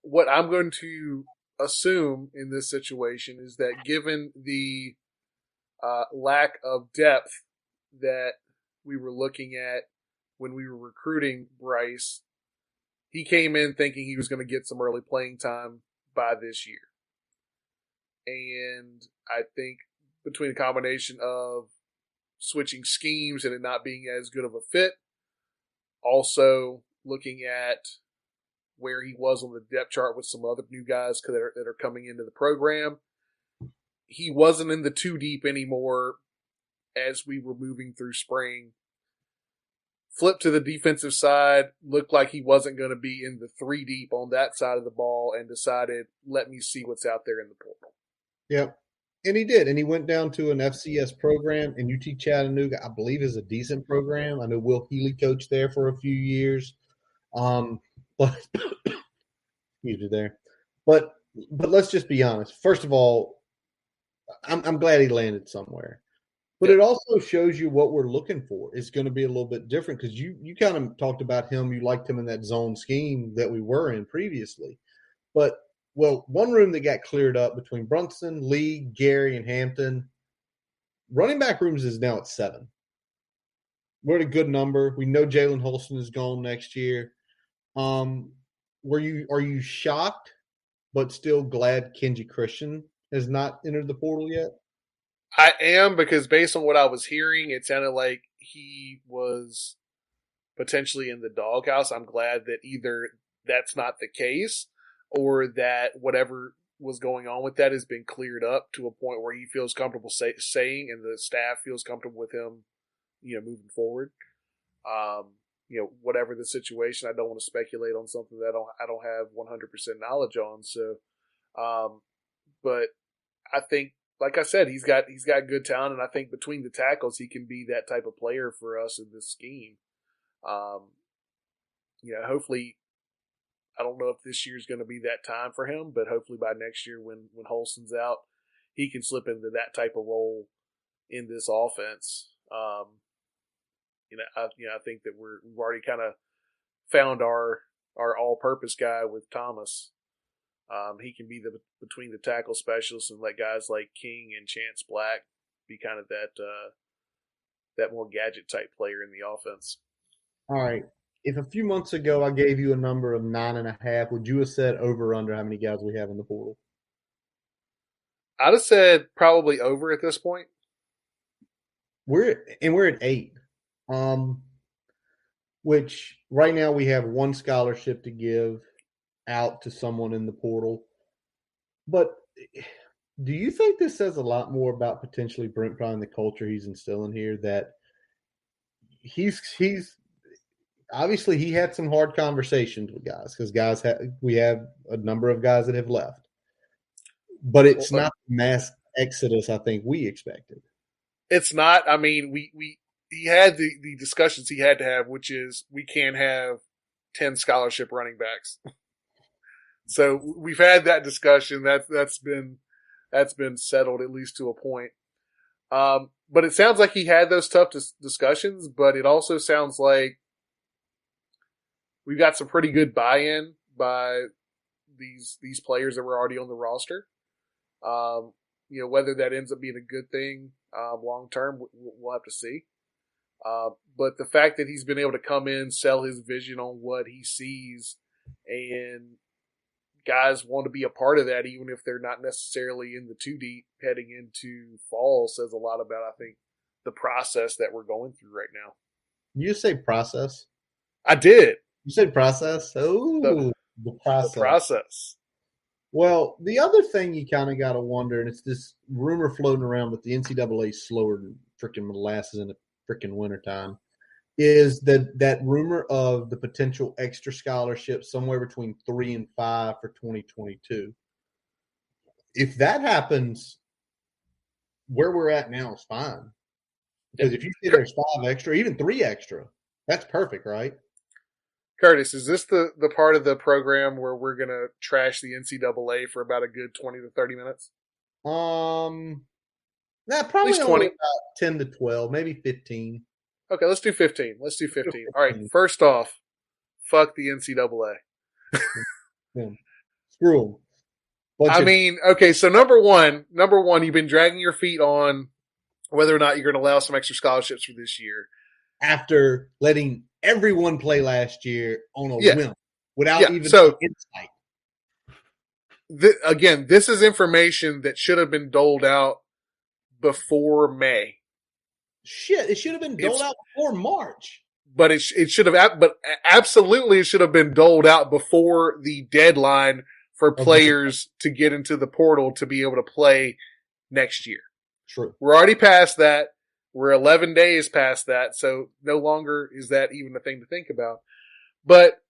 what I'm going to assume in this situation is that given the lack of depth that we were looking at when we were recruiting Bryce, he came in thinking he was going to get some early playing time by this year. And I think between a combination of switching schemes and it not being as good of a fit, also looking at where he was on the depth chart with some other new guys that are coming into the program, he wasn't in the 2 deep anymore as we were moving through spring. Flipped to the defensive side, looked like he wasn't going to be in the 3 deep on that side of the ball, and decided, let me see what's out there in the portal. Yep. And he did. And he went down to an FCS program in UT Chattanooga, I believe is a decent program. I know Will Healy coached there for a few years. But excuse me there. But let's just be honest. First of all, I'm glad he landed somewhere. But it also shows you what we're looking for. It's going to be a little bit different because you kind of talked about him. You liked him in that zone scheme that we were in previously. But, one room that got cleared up between Brunson, Lee, Gary, and Hampton, running back rooms is now at 7. We're at a good number. We know Jalen Holston is gone next year. Are you shocked but still glad Kenji Christian has not entered the portal yet? I am, because based on what I was hearing, it sounded like he was potentially in the doghouse. I'm glad that either that's not the case or that whatever was going on with that has been cleared up to a point where he feels comfortable saying and the staff feels comfortable with him, moving forward. Whatever the situation, I don't want to speculate on something that I don't have 100% knowledge on. So, but I think, like I said, he's got good talent, and I think between the tackles, he can be that type of player for us in this scheme. Hopefully, I don't know if this year's going to be that time for him, but hopefully by next year, when Holston's out, he can slip into that type of role in this offense. I think that we've already kind of found our all-purpose guy with Thomas. He can be between the tackle specialist and let guys like King and Chance Black be kind of that more gadget type player in the offense. All right. If a few months ago I gave you a number of 9.5, would you have said over or under how many guys we have in the portal? I'd have said probably over at this point. We're at 8. Which right now we have 1 scholarship to give out to someone in the portal. But do you think this says a lot more about potentially Brent Pry and the culture he's instilling here, that he's obviously he had some hard conversations with guys, because we have a number of guys that have left, but it's not mass exodus I think we expected. It's not. I mean, he had the discussions he had to have, which is we can't have 10 scholarship running backs. So we've had that discussion. That's been settled at least to a point. But it sounds like he had those tough discussions, but it also sounds like we've got some pretty good buy-in by these players that were already on the roster. Whether that ends up being a good thing long term, we'll have to see. But the fact that he's been able to come in, sell his vision on what he sees, and guys want to be a part of that, even if they're not necessarily in the too deep heading into fall, says a lot about, I think, the process that we're going through right now. You say process? I did. You said process? Oh, the process. The process. Well, the other thing you kind of got to wonder, and it's this rumor floating around that the NCAA is slower than freaking molasses in the freaking wintertime, is that rumor of the potential extra scholarship somewhere between 3 and 5 for 2022. If that happens, where we're at now is fine. Because if you see there's 5 extra, even 3 extra, that's perfect, right? Curtis, is this the part of the program where we're going to trash the NCAA for about a good 20 to 30 minutes? Probably least 20. Only about 10 to 12, maybe 15. Okay, let's do 15. All right, first off, fuck the NCAA. Screw them. Okay, so number one, you've been dragging your feet on whether or not you're going to allow some extra scholarships for this year. After letting everyone play last year on a whim without even insight. Again, this is information that should have been doled out before May. Shit, it should have been doled out before March. But it should have, but absolutely it should have been doled out before the deadline for players to get into the portal to be able to play next year. True. We're already past that. We're 11 days past that, so no longer is that even a thing to think about. But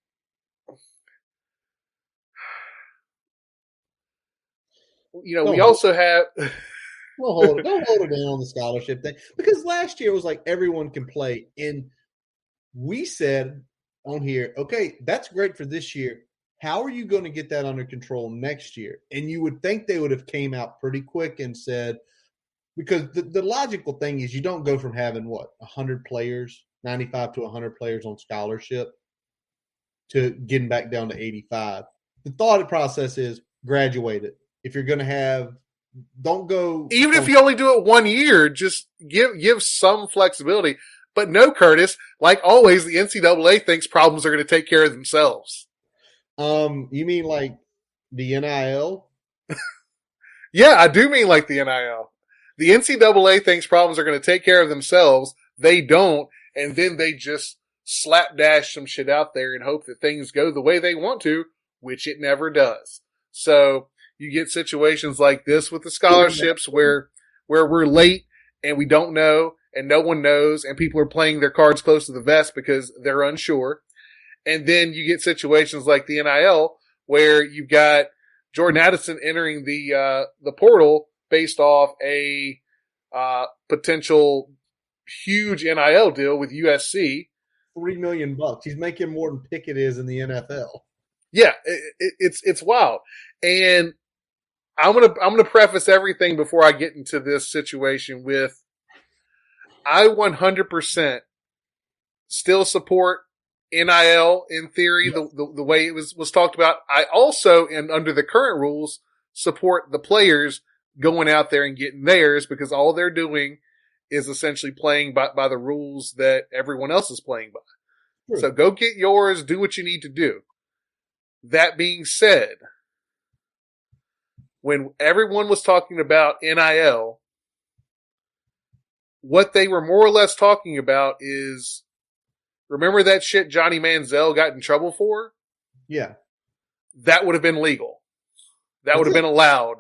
we also have. Don't hold it down on the scholarship thing, because last year it was like everyone can play, and we said on here, okay, that's great for this year. How are you going to get that under control next year? And you would think they would have came out pretty quick and said. Because the logical thing is you don't go from having, 100 players, 95 to 100 players on scholarship to getting back down to 85. The thought process is graduate it. If you're going to have – don't go – Even if you only do it 1 year, just give some flexibility. But no, Curtis, like always, the NCAA thinks problems are going to take care of themselves. You mean like the NIL? Yeah, I do mean like the NIL. The NCAA thinks problems are going to take care of themselves. They don't. And then they just slapdash some shit out there and hope that things go the way they want to, which it never does. So you get situations like this with the scholarships where we're late and we don't know and no one knows and people are playing their cards close to the vest because they're unsure. And then you get situations like the NIL where you've got Jordan Addison entering the portal based off a potential huge NIL deal with USC. $3 million. He's making more than Pickett is in the NFL. Yeah, it's wild. And I'm gonna preface everything before I get into this situation with I 100% still support NIL in theory, yes. the way it was talked about. I also, and under the current rules, support the players going out there and getting theirs because all they're doing is essentially playing by the rules that everyone else is playing by. True. So go get yours, do what you need to do. That being said, when everyone was talking about NIL, what they were more or less talking about is, remember that shit Johnny Manziel got in trouble for? Yeah. That would have been legal. That would have been allowed.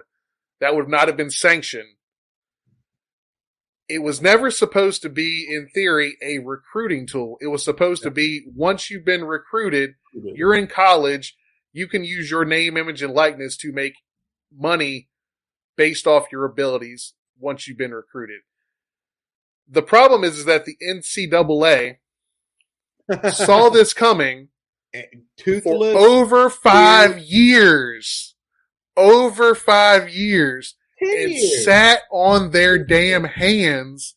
That would not have been sanctioned. It was never supposed to be, in theory, a recruiting tool. It was supposed to be, once you've been recruited, you're in college, you can use your name, image, and likeness to make money based off your abilities once you've been recruited. The problem is that the NCAA saw this coming Toothless. for over 5 years. Over 5 years. 10 and years. sat on their damn hands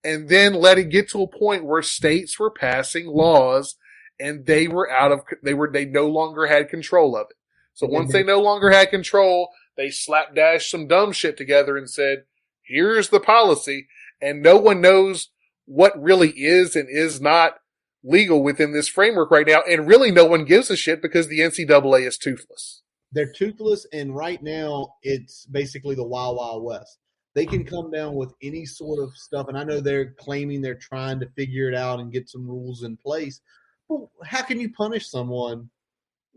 and then let it get to a point where states were passing laws and they no longer had control of it. So once they no longer had control, they slapdashed some dumb shit together and said, here's the policy. And no one knows what really is and is not legal within this framework right now. And really no one gives a shit because the NCAA is toothless. They're toothless, and right now it's basically the Wild Wild West. They can come down with any sort of stuff, and I know they're claiming they're trying to figure it out and get some rules in place. Well, how can you punish someone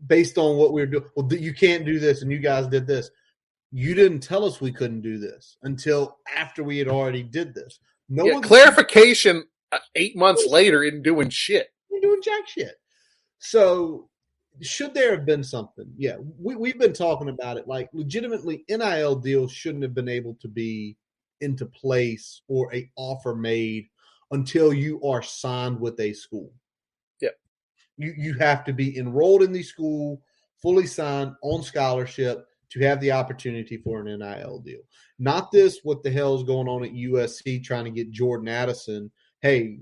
based on what we're doing? Well, you can't do this, and you guys did this. You didn't tell us we couldn't do this until after we had already did this. Clarification 8 months later isn't doing shit. You're doing jack shit. So should there have been something? Yeah, we've been talking about it. Like, legitimately, NIL deals shouldn't have been able to be into place or a offer made until you are signed with a school. Yeah. You have to be enrolled in the school, fully signed, on scholarship to have the opportunity for an NIL deal. Not this, what the hell is going on at USC trying to get Jordan Addison. Hey,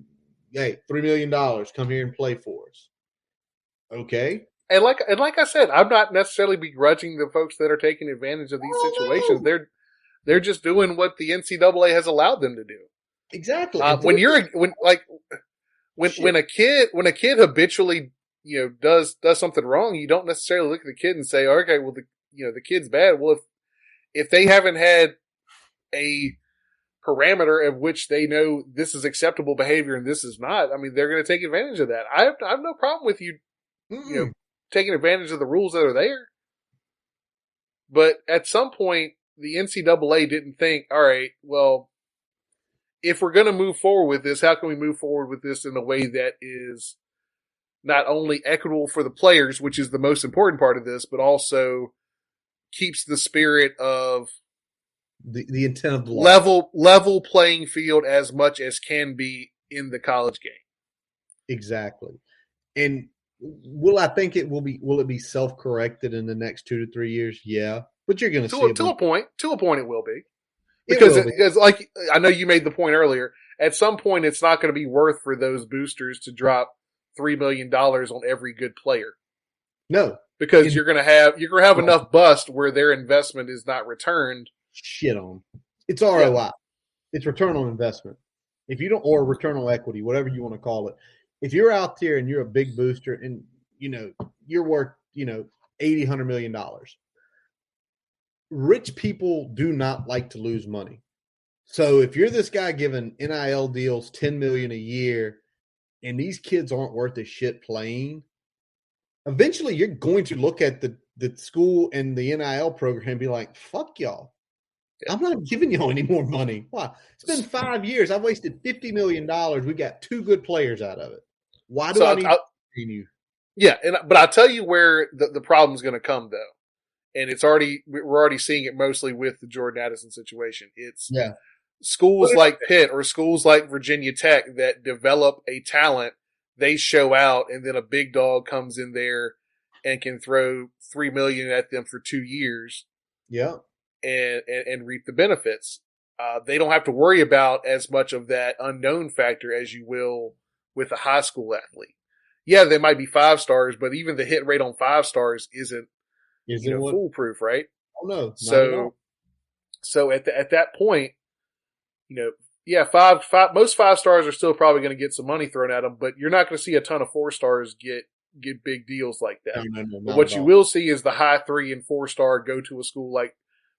$3 million, come here and play for us. Okay. And like I said, I'm not necessarily begrudging the folks that are taking advantage of these situations. No. They're just doing what the NCAA has allowed them to do. Exactly. When a kid habitually, does something wrong, you don't necessarily look at the kid and say, okay, well, the kid's bad. Well, if they haven't had a parameter of which they know this is acceptable behavior and this is not, I mean, they're going to take advantage of that. I have no problem with you taking advantage of the rules that are there. But at some point, the NCAA didn't think, all right, well, if we're going to move forward with this, how can we move forward with this in a way that is not only equitable for the players, which is the most important part of this, but also keeps the spirit of the intent of the law. level playing field as much as can be in the college game. Exactly. And will it be self-corrected in the next 2 to 3 years? Yeah. But you're going to see to a point it will be. Because like I know you made the point earlier, at some point it's not going to be worth for those boosters to drop $3 million on every good player. No. Because you're going to have enough bust where their investment is not returned. Shit on. It's ROI. Yeah. It's return on investment. If you don't, or return on equity, whatever you want to call it. If you're out there and you're a big booster and, you're worth, $80, $100 million, rich people do not like to lose money. So if you're this guy giving NIL deals $10 million a year and these kids aren't worth a shit playing, eventually you're going to look at the school and the NIL program and be like, fuck y'all. I'm not giving y'all any more money. Why? It's been 5 years. I've wasted $50 million. We got 2 good players out of it. Why do I need to pay you? Yeah, but I'll tell you where the problem's going to come, though. And we're already seeing it mostly with the Jordan Addison situation. It's schools like Pitt or schools like Virginia Tech that develop a talent, they show out, and then a big dog comes in there and can throw $3 million at them for 2 years. Yeah. And reap the benefits. They don't have to worry about as much of that unknown factor as you will with a high school athlete. Yeah, they might be 5 stars, but even the hit rate on 5 stars isn't foolproof, right? Oh no. So at that point, most 5 stars are still probably going to get some money thrown at them, but you're not going to see a ton of 4 stars get big deals like that. No, what you will see is the high 3 and 4 star go to a school like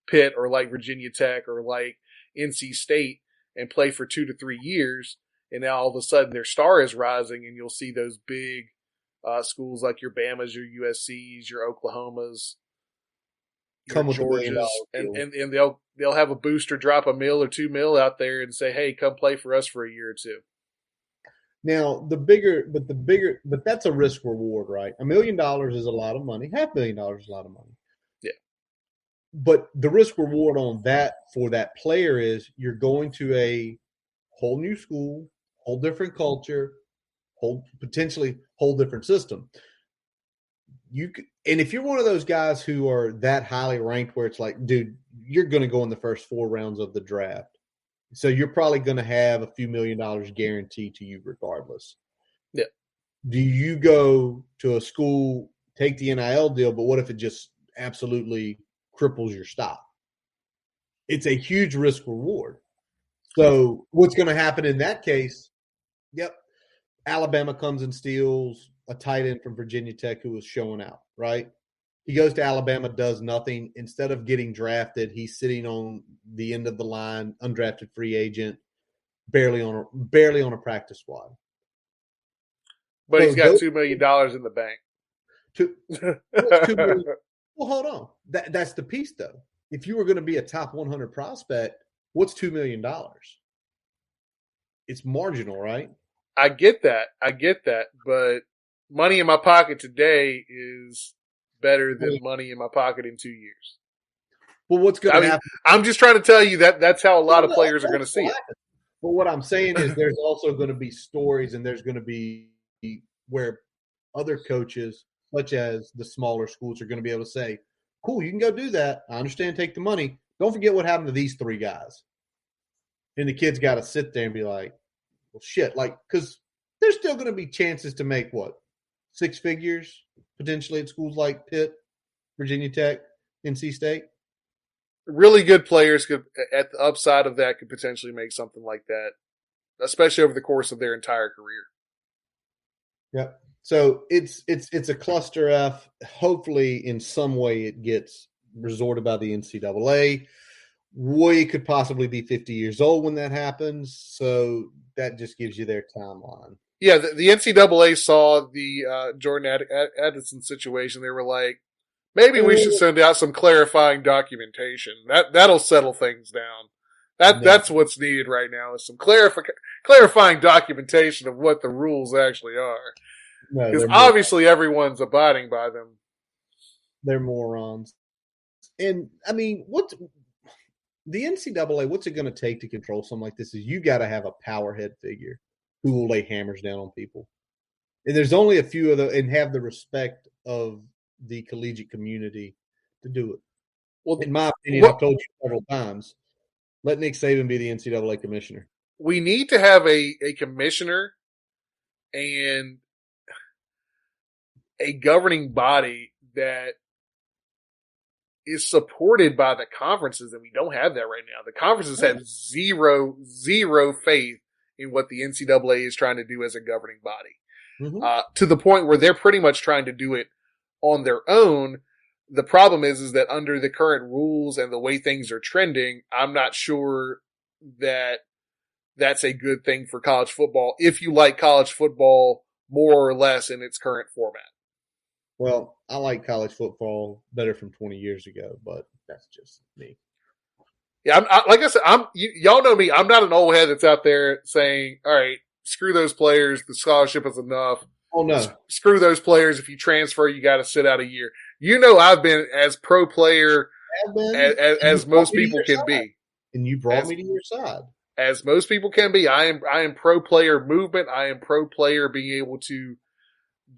Pitt or like Virginia Tech or like NC State and play for 2 to 3 years. And now all of a sudden their star is rising and you'll see those big schools like your Bamas, your USCs, your Oklahomas, your Georgias, and they'll have a booster drop $1 million or $2 million out there and say, hey, come play for us for a year or 2. Now but that's a risk reward, right? $1 million is a lot of money. $500,000 is a lot of money. Yeah. But the risk reward on that for that player is you're going to a whole new school, whole different culture, potentially whole different system. And if you're one of those guys who are that highly ranked where it's like, dude, you're going to go in the first 4 rounds of the draft. So you're probably going to have a few $1 million guaranteed to you regardless. Yeah. Do you go to a school, take the NIL deal, but what if it just absolutely cripples your stock? It's a huge risk reward. So what's going to happen in that case? Yep. Alabama comes and steals a tight end from Virginia Tech who was showing out, right? He goes to Alabama, does nothing. Instead of getting drafted, he's sitting on the end of the line, undrafted free agent, barely on a practice squad. But he's got $2 million in the bank. $2 million. Well, hold on. That's the piece, though. If you were going to be a top 100 prospect, what's $2 million? It's marginal, right? I get that. But money in my pocket today is better than money in my pocket in 2 years. Well, what's going to happen? I'm just trying to tell you that's how a lot of players are going to see it. But what I'm saying is there's also going to be stories, and there's going to be where other coaches, such as the smaller schools, are going to be able to say, cool, you can go do that. I understand, take the money. Don't forget what happened to these 3 guys. And the kid's got to sit there and be like, well, shit, because there's still going to be chances to make 6 figures potentially at schools like Pitt, Virginia Tech, NC State. Really good players could, at the upside of that, could potentially make something like that, especially over the course of their entire career. Yep. So it's a cluster F. Hopefully, in some way, it gets resorted by the NCAA. We could possibly be 50 years old when that happens. So that just gives you their timeline. Yeah, the NCAA saw the Jordan Addison situation. They were like, maybe we should send out some clarifying documentation. That'll settle things down. That's what's needed right now is some clarifying documentation of what the rules actually are. Because obviously everyone's abiding by them. They're morons. And, I mean, the NCAA, what's it going to take to control something like this is you got to have a powerhead figure who will lay hammers down on people. And there's only a few of them and have the respect of the collegiate community to do it. Well, in my opinion, I've told you several times, let Nick Saban be the NCAA commissioner. We need to have a commissioner and a governing body that is supported by the conferences, and we don't have that right now. The conferences have zero faith in what the NCAA is trying to do as a governing body, to the point where they're pretty much trying to do it on their own. The problem is that under the current rules and the way things are trending, I'm not sure that that's a good thing for college football if you like college football more or less in its current format. Well, I like college football better from 20 years ago, but that's just me. Yeah, like I said, y'all know me. I'm not an old head that's out there saying, all right, screw those players. The scholarship is enough. Oh, no. Screw those players. If you transfer, you got to sit out a year. You know, I've been as pro player as most people can be. And you brought me to your side. As most people can be. I am pro player movement. I am pro player being able to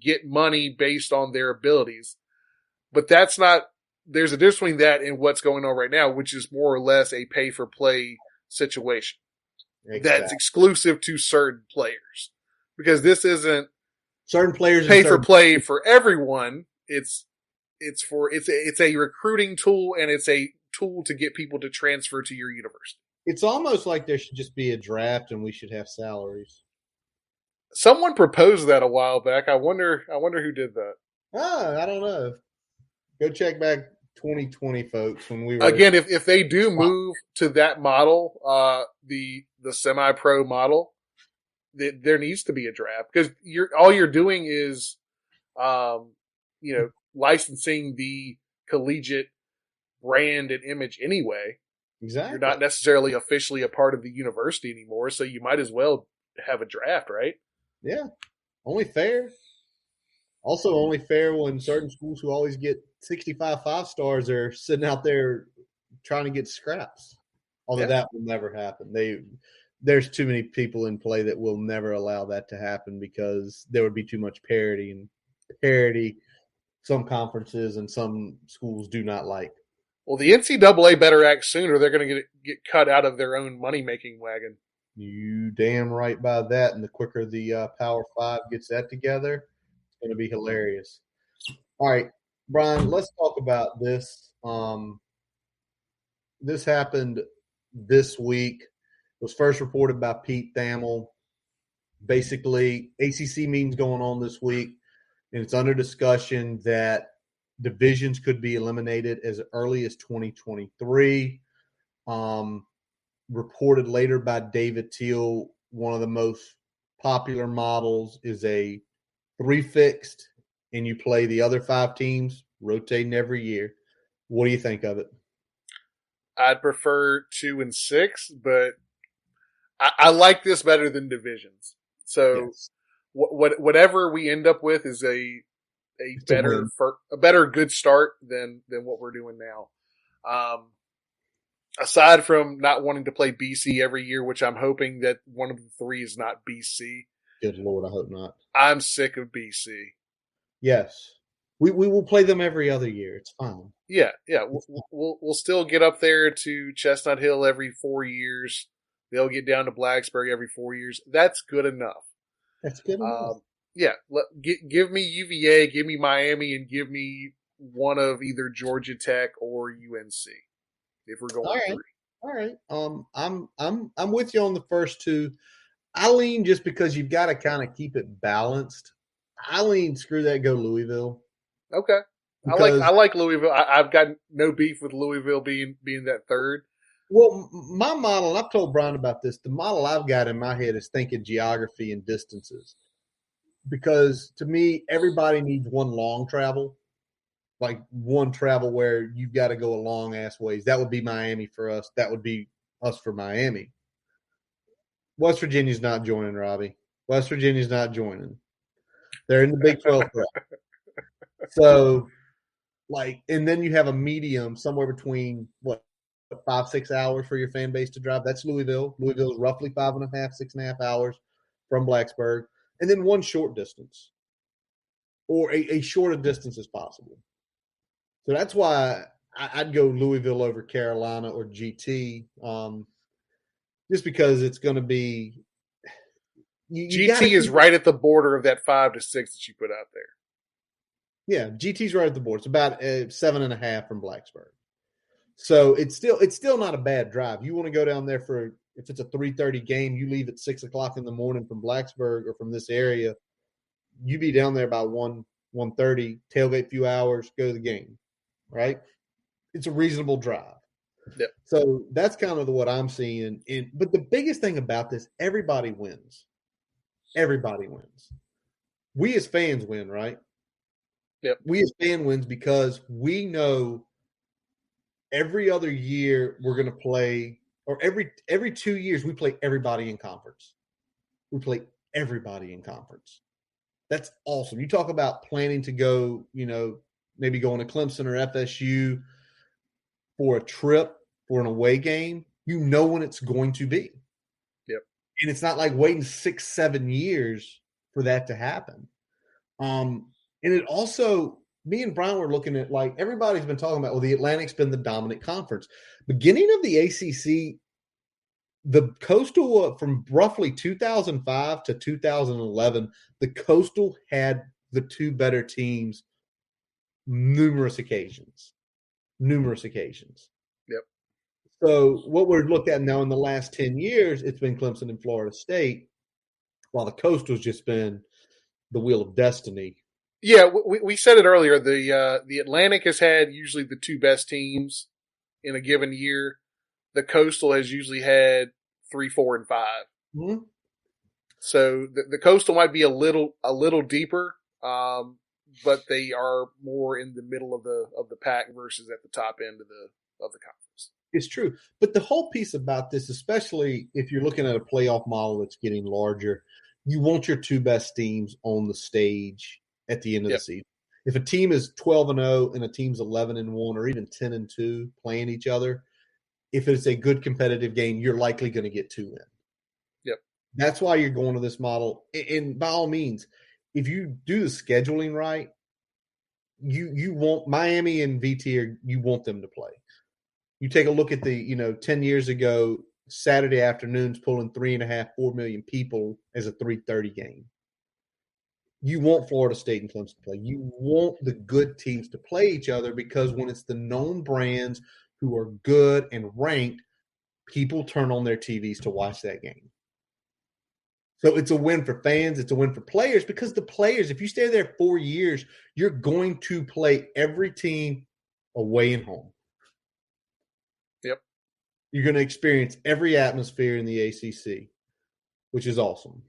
get money based on their abilities. But that's not, there's a difference between that and what's going on right now, which is more or less a pay for play situation. Exactly. That's exclusive to certain players. Because this isn't certain players pay for play for everyone. It's a recruiting tool, and it's a tool to get people to transfer to your university. It's almost like there should just be a draft and we should have salaries. Someone proposed that a while back. I wonder who did that. I don't know. Go check back 2020, folks, when we were again. If they do move to that model, the semi-pro model, there needs to be a draft because all you're doing is, licensing the collegiate brand and image anyway. Exactly. You're not necessarily officially a part of the university anymore, so you might as well have a draft, right? Yeah. Only fair. Also only fair when certain schools who always get 65 5-stars are sitting out there trying to get scraps. Although that will never happen. There's too many people in play that will never allow that to happen because there would be too much parity, and parity some conferences and some schools do not like. Well, the NCAA better act soon, or they're going to get cut out of their own money-making wagon. You damn right by that. And the quicker the Power 5 gets that together, it's going to be hilarious. All right, Brian, let's talk about this. This happened this week. It was first reported by Pete Thamel. Basically, ACC meetings going on this week, and it's under discussion that divisions could be eliminated as early as 2023. Reported later by David Teal, one of the most popular models is a 3 fixed, and you play the other 5 teams, rotating every year. What do you think of it? I'd prefer 2 and 6, but I like this better than divisions. So yes. Whatever we end up with is a better good start than what we're doing now. Aside from not wanting to play BC every year, which I'm hoping that one of the 3 is not BC. Good Lord, I hope not. I'm sick of BC. Yes. We will play them every other year. It's fine. Yeah. We'll still get up there to Chestnut Hill every 4 years. They'll get down to Blacksburg every 4 years. That's good enough. That's good enough. Yeah. Give me UVA, give me Miami, and give me one of either Georgia Tech or UNC. If we're going 3. All right. I'm with you on the first 2. I lean just because you've got to kind of keep it balanced. I lean screw that, go Louisville. Okay. I like Louisville. I've got no beef with Louisville being that 3rd. Well, my model, and I've told Brian about this, the model I've got in my head is thinking geography and distances. Because to me, everybody needs one long travel. Like one travel where you've got to go a long ass ways. That would be Miami for us. That would be us for Miami. West Virginia's not joining, Robbie. West Virginia's not joining. They're in the Big 12 club. So, and then you have a medium somewhere between 5-6 hours for your fan base to drive. That's Louisville. Louisville is roughly 5.5, 6.5 hours from Blacksburg, and then one short distance, or a shorter distance as possible. So that's why I'd go Louisville over Carolina or GT, just because it's going to be. GT is right at the border of that 5 to 6 that you put out there. Yeah, GT's right at the border. It's about 7.5 from Blacksburg. So it's still not a bad drive. You want to go down there if it's a 3:30 game, you leave at 6:00 in the morning from Blacksburg or from this area. You be down there by 1:30, tailgate a few hours, go to the game, right? It's a reasonable drive. Yep. So that's kind of what I'm seeing. But the biggest thing about this, everybody wins. Everybody wins. We as fans win, right? Yep. We as fans wins because we know every other year we're going to play, or every 2 years we play everybody in conference. We play everybody in conference. That's awesome. You talk about planning to go, maybe going to Clemson or FSU for a trip, for an away game, when it's going to be. Yep. And it's not like waiting 6-7 years for that to happen. And it also, me and Brian were looking at, everybody's been talking about, the Atlantic's been the dominant conference. Beginning of the ACC, the Coastal, from roughly 2005 to 2011, the Coastal had the 2 better teams numerous occasions. Yep. So what we're looking at now in the last 10 years, it's been Clemson and Florida State, while the Coastal's just been the wheel of destiny. Yeah, we said it earlier. The Atlantic has had usually the 2 best teams in a given year. The Coastal has usually had 3, 4, and 5. Mm-hmm. So the Coastal might be a little deeper, but they are more in the middle of the pack versus at the top end of the conference. It's true, but the whole piece about this, especially if you're looking at a playoff model that's getting larger, you want your 2 best teams on the stage at the end of the season. If a team is 12-0 and a team's 11-1 or even 10-2 playing each other, if it's a good competitive game, you're likely going to get 2 in. Yep. That's why you're going to this model. And by all means, if you do the scheduling right, you want Miami and VT, you want them to play. You take a look at 10 years ago, Saturday afternoons pulling 3.5, 4 million people as a 3:30 game. You want Florida State and Clemson to play. You want the good teams to play each other because when it's the known brands who are good and ranked, people turn on their TVs to watch that game. So it's a win for fans. It's a win for players because the players, if you stay there 4 years, you're going to play every team away and home. Yep. You're going to experience every atmosphere in the ACC, which is awesome.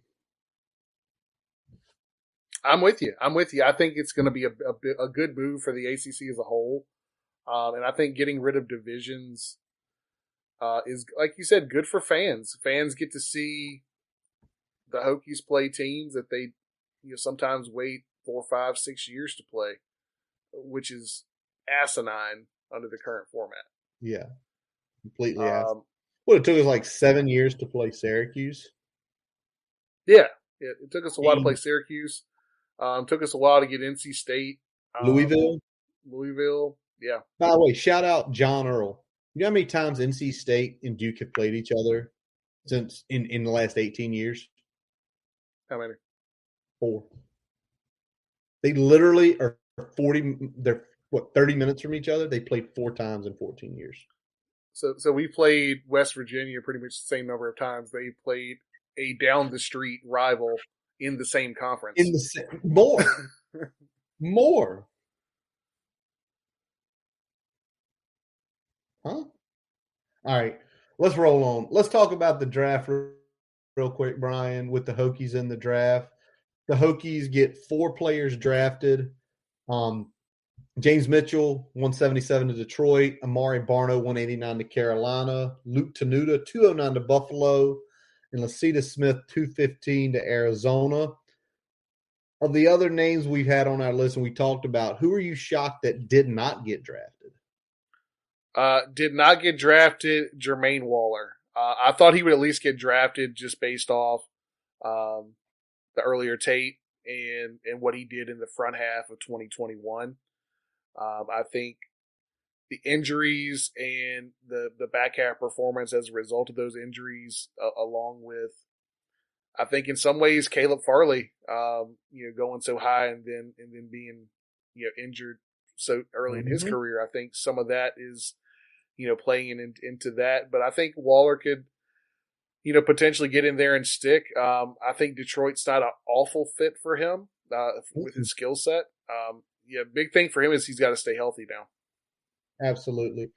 I'm with you. I think it's going to be a good move for the ACC as a whole. And I think getting rid of divisions is, like you said, good for fans. Fans get to see the Hokies play teams that they sometimes wait 4, 5, 6 years to play, which is asinine under the current format. Yeah, completely asinine. It took us like 7 years to play Syracuse. Yeah, it took us a while to play Syracuse. Took us a while to get NC State. Louisville, yeah. By the way, shout out John Earl. You know how many times NC State and Duke have played each other since in the last 18 years? How many? 4. They literally are 40. They're 30 minutes from each other. They played 4 times in 14 years. So we played West Virginia pretty much the same number of times. They played a down the street rival in the same conference. More. Huh? All right. Let's roll on. Let's talk about the draft real quick, Brian, with the Hokies in the draft. The Hokies get 4 players drafted. James Mitchell, 177 to Detroit. Amari Barno, 189 to Carolina. Luke Tenuta, 209 to Buffalo. And Lasita Smith, 215 to Arizona. Of the other names we've had on our list and we talked about, who are you shocked that did not get drafted? Did not get drafted, Jermaine Waller. I thought he would at least get drafted just based off the earlier tape and what he did in the front half of 2021. I think the injuries and the back half performance as a result of those injuries, along with, I think in some ways, Caleb Farley, going so high and then being, injured so early in his career. I think some of that is, playing into that. But I think Waller could, potentially get in there and stick. I think Detroit's not an awful fit for him with his skill set. Big thing for him is he's got to stay healthy now. Absolutely.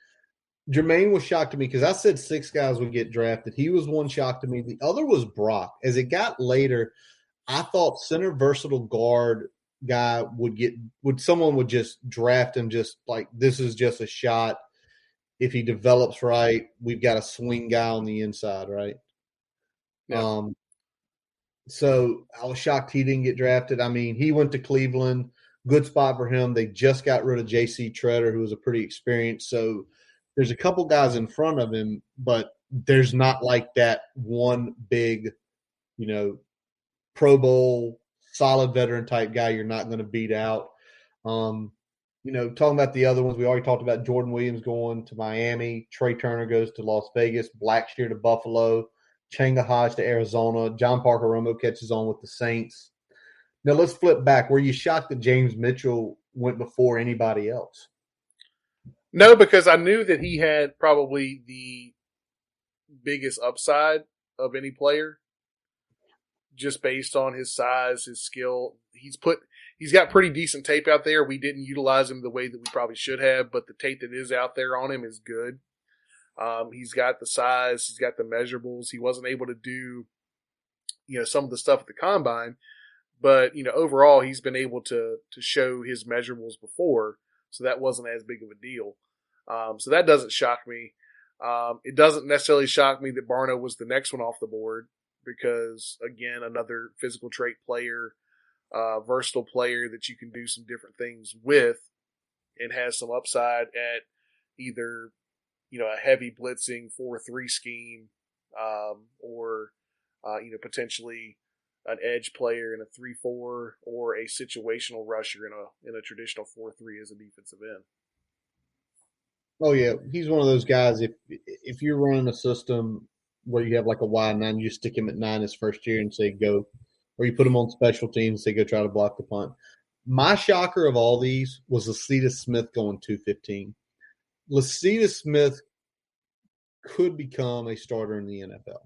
Jermaine was shocked to me because I said 6 guys would get drafted. He was one shocked to me. The other was Brock. As it got later, I thought center versatile guard guy someone would just draft him just like this is just a shot. If he develops right, we've got a swing guy on the inside, right? Yeah. So I was shocked he didn't get drafted. I mean, he went to Cleveland. Good spot for him. They just got rid of J.C. Treader, who was a pretty experienced. So there's a couple guys in front of him, but there's not like that one big, Pro Bowl, solid veteran type guy you're not going to beat out. Talking about the other ones, we already talked about Jordan Williams going to Miami. Trey Turner goes to Las Vegas. Blackshear to Buffalo. Changa Hodge to Arizona. John Parker Romo catches on with the Saints. Now let's flip back. Were you shocked that James Mitchell went before anybody else? No, because I knew that he had probably the biggest upside of any player just based on his size, his skill. He's got pretty decent tape out there. We didn't utilize him the way that we probably should have, but the tape that is out there on him is good. He's got the size, he's got the measurables. He wasn't able to do, some of the stuff at the combine, but, overall he's been able to show his measurables before. So that wasn't as big of a deal. So that doesn't shock me. It doesn't necessarily shock me that Barno was the next one off the board because, again, another physical trait player. versatile player that you can do some different things with, and has some upside at either, a heavy blitzing 4-3 scheme, or, potentially an edge player in a 3-4, or a situational rusher in a traditional 4-3 as a defensive end. Oh yeah, he's one of those guys. If you're running a system where you have like a wide 9, you just stick him at 9 his first year and say go, or you put him on special teams and say go try to block the punt. My shocker of all these was Lacita Smith going 215. Lacita Smith could become a starter in the NFL.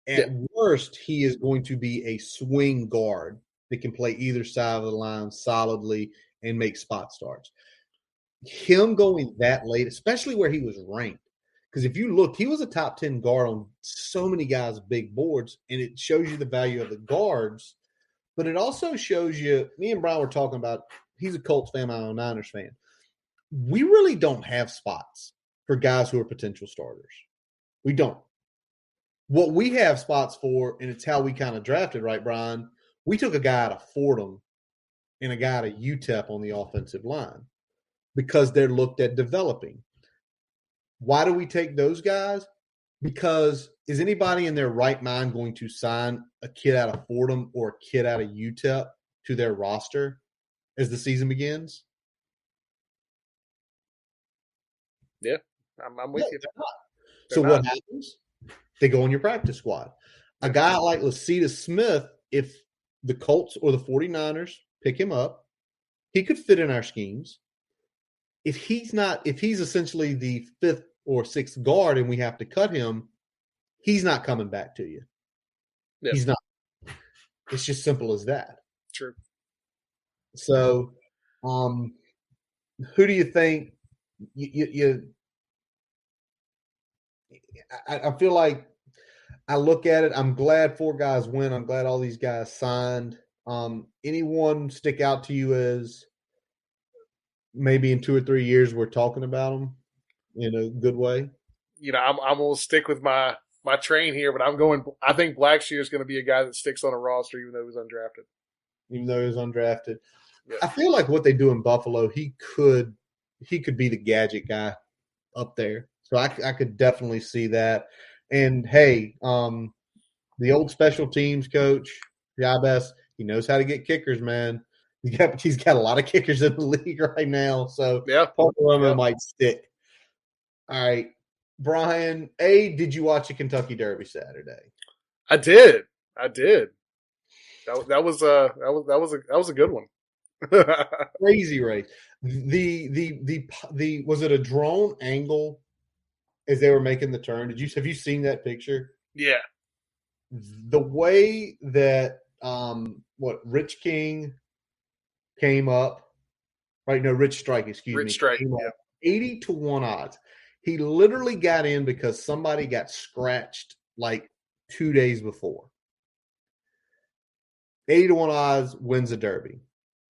At worst, he is going to be a swing guard that can play either side of the line solidly and make spot starts. Him going that late, especially where he was ranked, because if you look, he was a top 10 guard on so many guys' big boards, and it shows you the value of the guards, but it also shows you, me and Brian were talking about, he's a Colts fan, I'm a Niners fan. We really don't have spots for guys who are potential starters. We don't. What we have spots for, and it's how we kind of drafted, right, Brian? We took a guy out of Fordham and a guy out of UTEP on the offensive line because they're looked at developing. Why do we take those guys? Because is anybody in their right mind going to sign a kid out of Fordham or a kid out of UTEP to their roster as the season begins? Yeah, I'm with you. So what happens? They go on your practice squad. A guy like Lacita Smith, if the Colts or the 49ers pick him up, he could fit in our schemes. If he's essentially the 5th or 6th guard and we have to cut him, he's not coming back to you. Yep. He's not. It's just simple as that. True. So, who do you think I feel like I look at it, I'm glad 4 guys win. I'm glad all these guys signed. Anyone stick out to you as maybe in 2 or 3 years we're talking about them in a good way? I'm going to stick with my train here, but I think Blackshear is going to be a guy that sticks on a roster even though he's undrafted. Yeah. I feel like what they do in Buffalo, he could be the gadget guy up there. So I could definitely see that. And hey, the old special teams coach, Jabez, he knows how to get kickers, man. He's got a lot of kickers in the league right now. So Parker might stick. All right. Brian, did you watch the Kentucky Derby Saturday? I did. That was a good one. Crazy race. The was it a drone angle as they were making the turn? Have you seen that picture? Yeah. The way that Rich King came up, right? No, Rich Strike, excuse me. Rich Strike, yeah. 80-1 odds. He literally got in because somebody got scratched like 2 days before. 80-1 odds wins the Derby.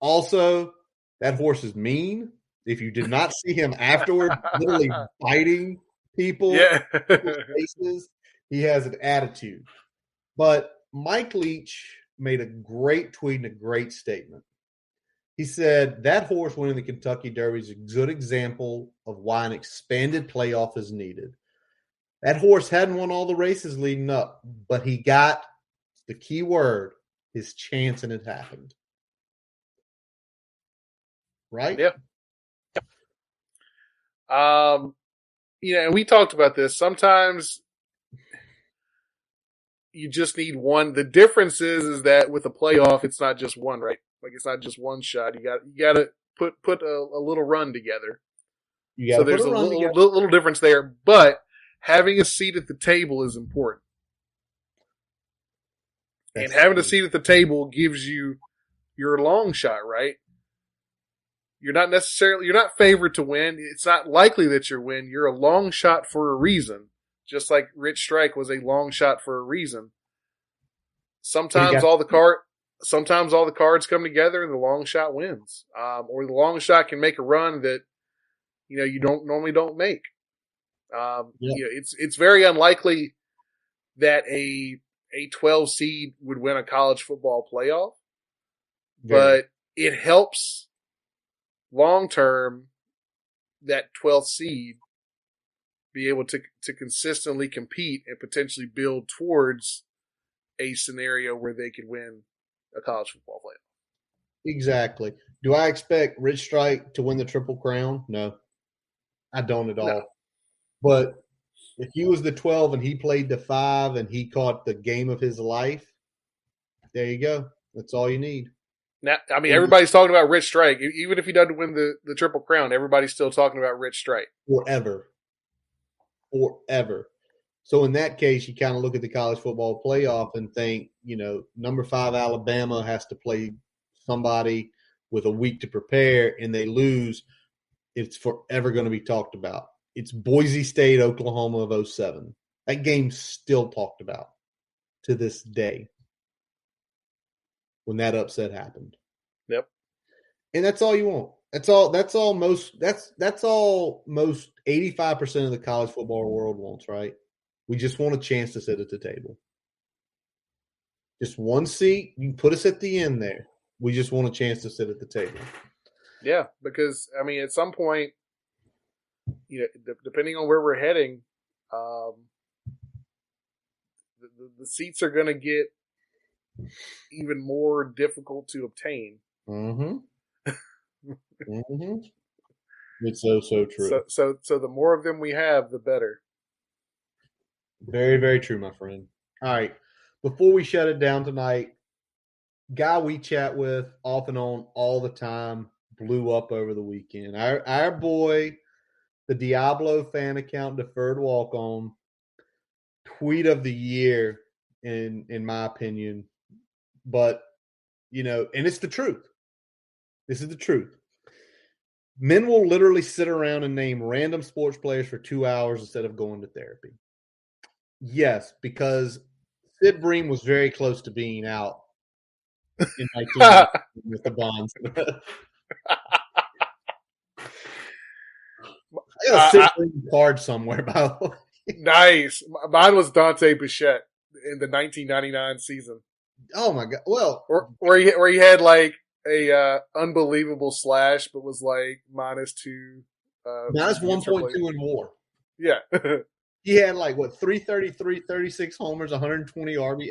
Also, that horse is mean. If you did not see him afterward, literally biting people, faces, he has an attitude. But Mike Leach made a great tweet and a great statement. He said that horse winning the Kentucky Derby is a good example of why an expanded playoff is needed. That horse hadn't won all the races leading up, but he got the key word, his chance, and it happened. Right? Yeah. We talked about this. Sometimes you just need one. The difference is that with a playoff, it's not just one, right? Like it's not just one shot. You got to put a little run together. So there's a little difference there, but having a seat at the table is important. And having a seat at the table gives you your long shot, right? You're not favored to win. It's not likely that you win. You're a long shot for a reason. Just like Rich Strike was a long shot for a reason. Sometimes all the cards come together and the long shot wins. Or the long shot can make a run that, you normally don't make. It's very unlikely that a a 12 seed would win a college football playoff, Very. but it helps long term that 12th seed be able to consistently compete and potentially build towards a scenario where they could win a college football playoff. Exactly. Do I expect Rich Strike to win the Triple Crown? No, I don't at all. No. But if he was the 12 and he played the 5 and he caught the game of his life, there you go. That's all you need. Now, I mean, everybody's talking about Rich Strike. Even if he doesn't win the Triple Crown, everybody's still talking about Rich Strike. Forever. So in that case, you kind of look at the college football playoff and think, number 5 Alabama has to play somebody with a week to prepare and they lose. It's forever going to be talked about. It's Boise State, Oklahoma of 2007. That game's still talked about to this day when that upset happened. Yep. And that's all you want. That's all most 85% of the college football world wants, right? We just want a chance to sit at the table. Just one seat. You can put us at the end there. We just want a chance to sit at the table. Yeah, because, I mean, at some point, depending on where we're heading, the seats are going to get even more difficult to obtain. Mm-hmm. Mm-hmm. It's so true. So the more of them we have, the better. Very, very true, my friend. All right. Before we shut it down tonight, guy we chat with off and on all the time blew up over the weekend. Our boy, the Diablo fan account deferred walk on, tweet of the year in my opinion. But and it's the truth. This is the truth. Men will literally sit around and name random sports players for 2 hours instead of going to therapy. Yes, because Sid Bream was very close to being out in 1990 with the Bonds. I got a Sid Bream card somewhere, by the way. Nice. Mine was Dante Bichette in the 1999 season. Oh my God! Well, where he had like a unbelievable slash, but was like -2, minus 1.2 in WAR. Yeah. He had like 333, 36 homers, 120 RB.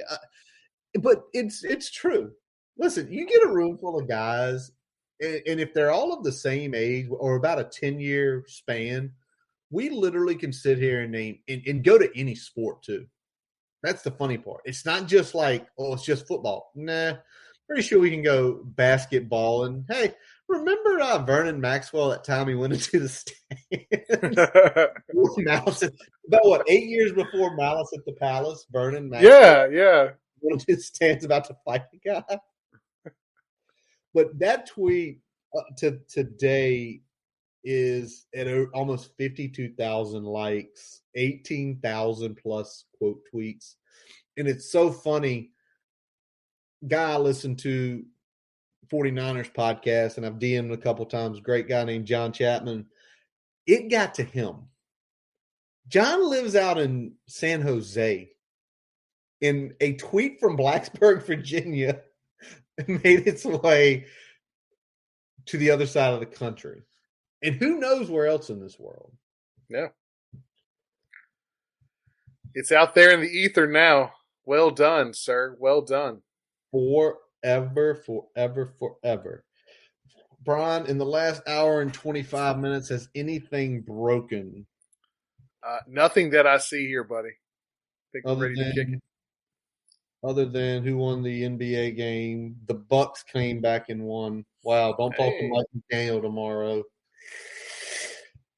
But it's true. Listen, you get a room full of guys, and if they're all of the same age or about a 10-year span, we literally can sit here and name and go to any sport too. That's the funny part. It's not just like, it's just football. Nah, pretty sure we can go basketball. And hey, remember Vernon Maxwell that time he went into the stand? About 8 years before Malice at the Palace, Vernon Maxwell. Yeah. One of his stands about to fight the guy. But that tweet to today is at almost 52,000 likes, 18,000 plus quote tweets. And it's so funny. Guy I listened to 49ers podcast, and I've DM'd a couple times. Great guy named John Chapman. It got to him. John lives out in San Jose. And a tweet from Blacksburg, Virginia made its way to the other side of the country. And who knows where else in this world? Yeah. It's out there in the ether now. Well done, sir. Well done. Forever. Brian, in the last hour and 25 minutes, has anything broken? Nothing that I see here, buddy. I think we're ready to kick it. Other than who won the NBA game, the Bucks came back and won. Wow, don't talk to Mike McDaniel tomorrow.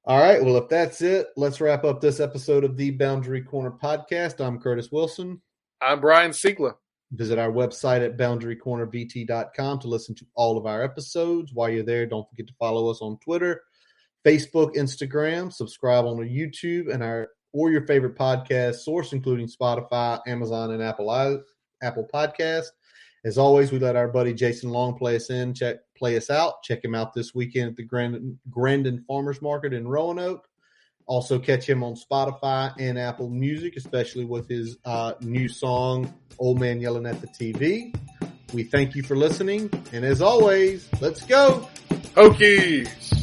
All right, well, if that's it, let's wrap up this episode of the Boundary Corner podcast. I'm Curtis Wilson. I'm Brian Siegler. Visit our website at boundarycornerbt.com to listen to all of our episodes. While you're there, don't forget to follow us on Twitter, Facebook, Instagram, subscribe on YouTube, and or your favorite podcast source, including Spotify, Amazon, and Apple Podcasts. As always, we let our buddy Jason Long play us out. Check him out this weekend at the Grandin Farmers Market in Roanoke. Also catch him on Spotify and Apple Music, especially with his new song, Old Man Yelling at the TV. We thank you for listening. And as always, let's go. Hokies!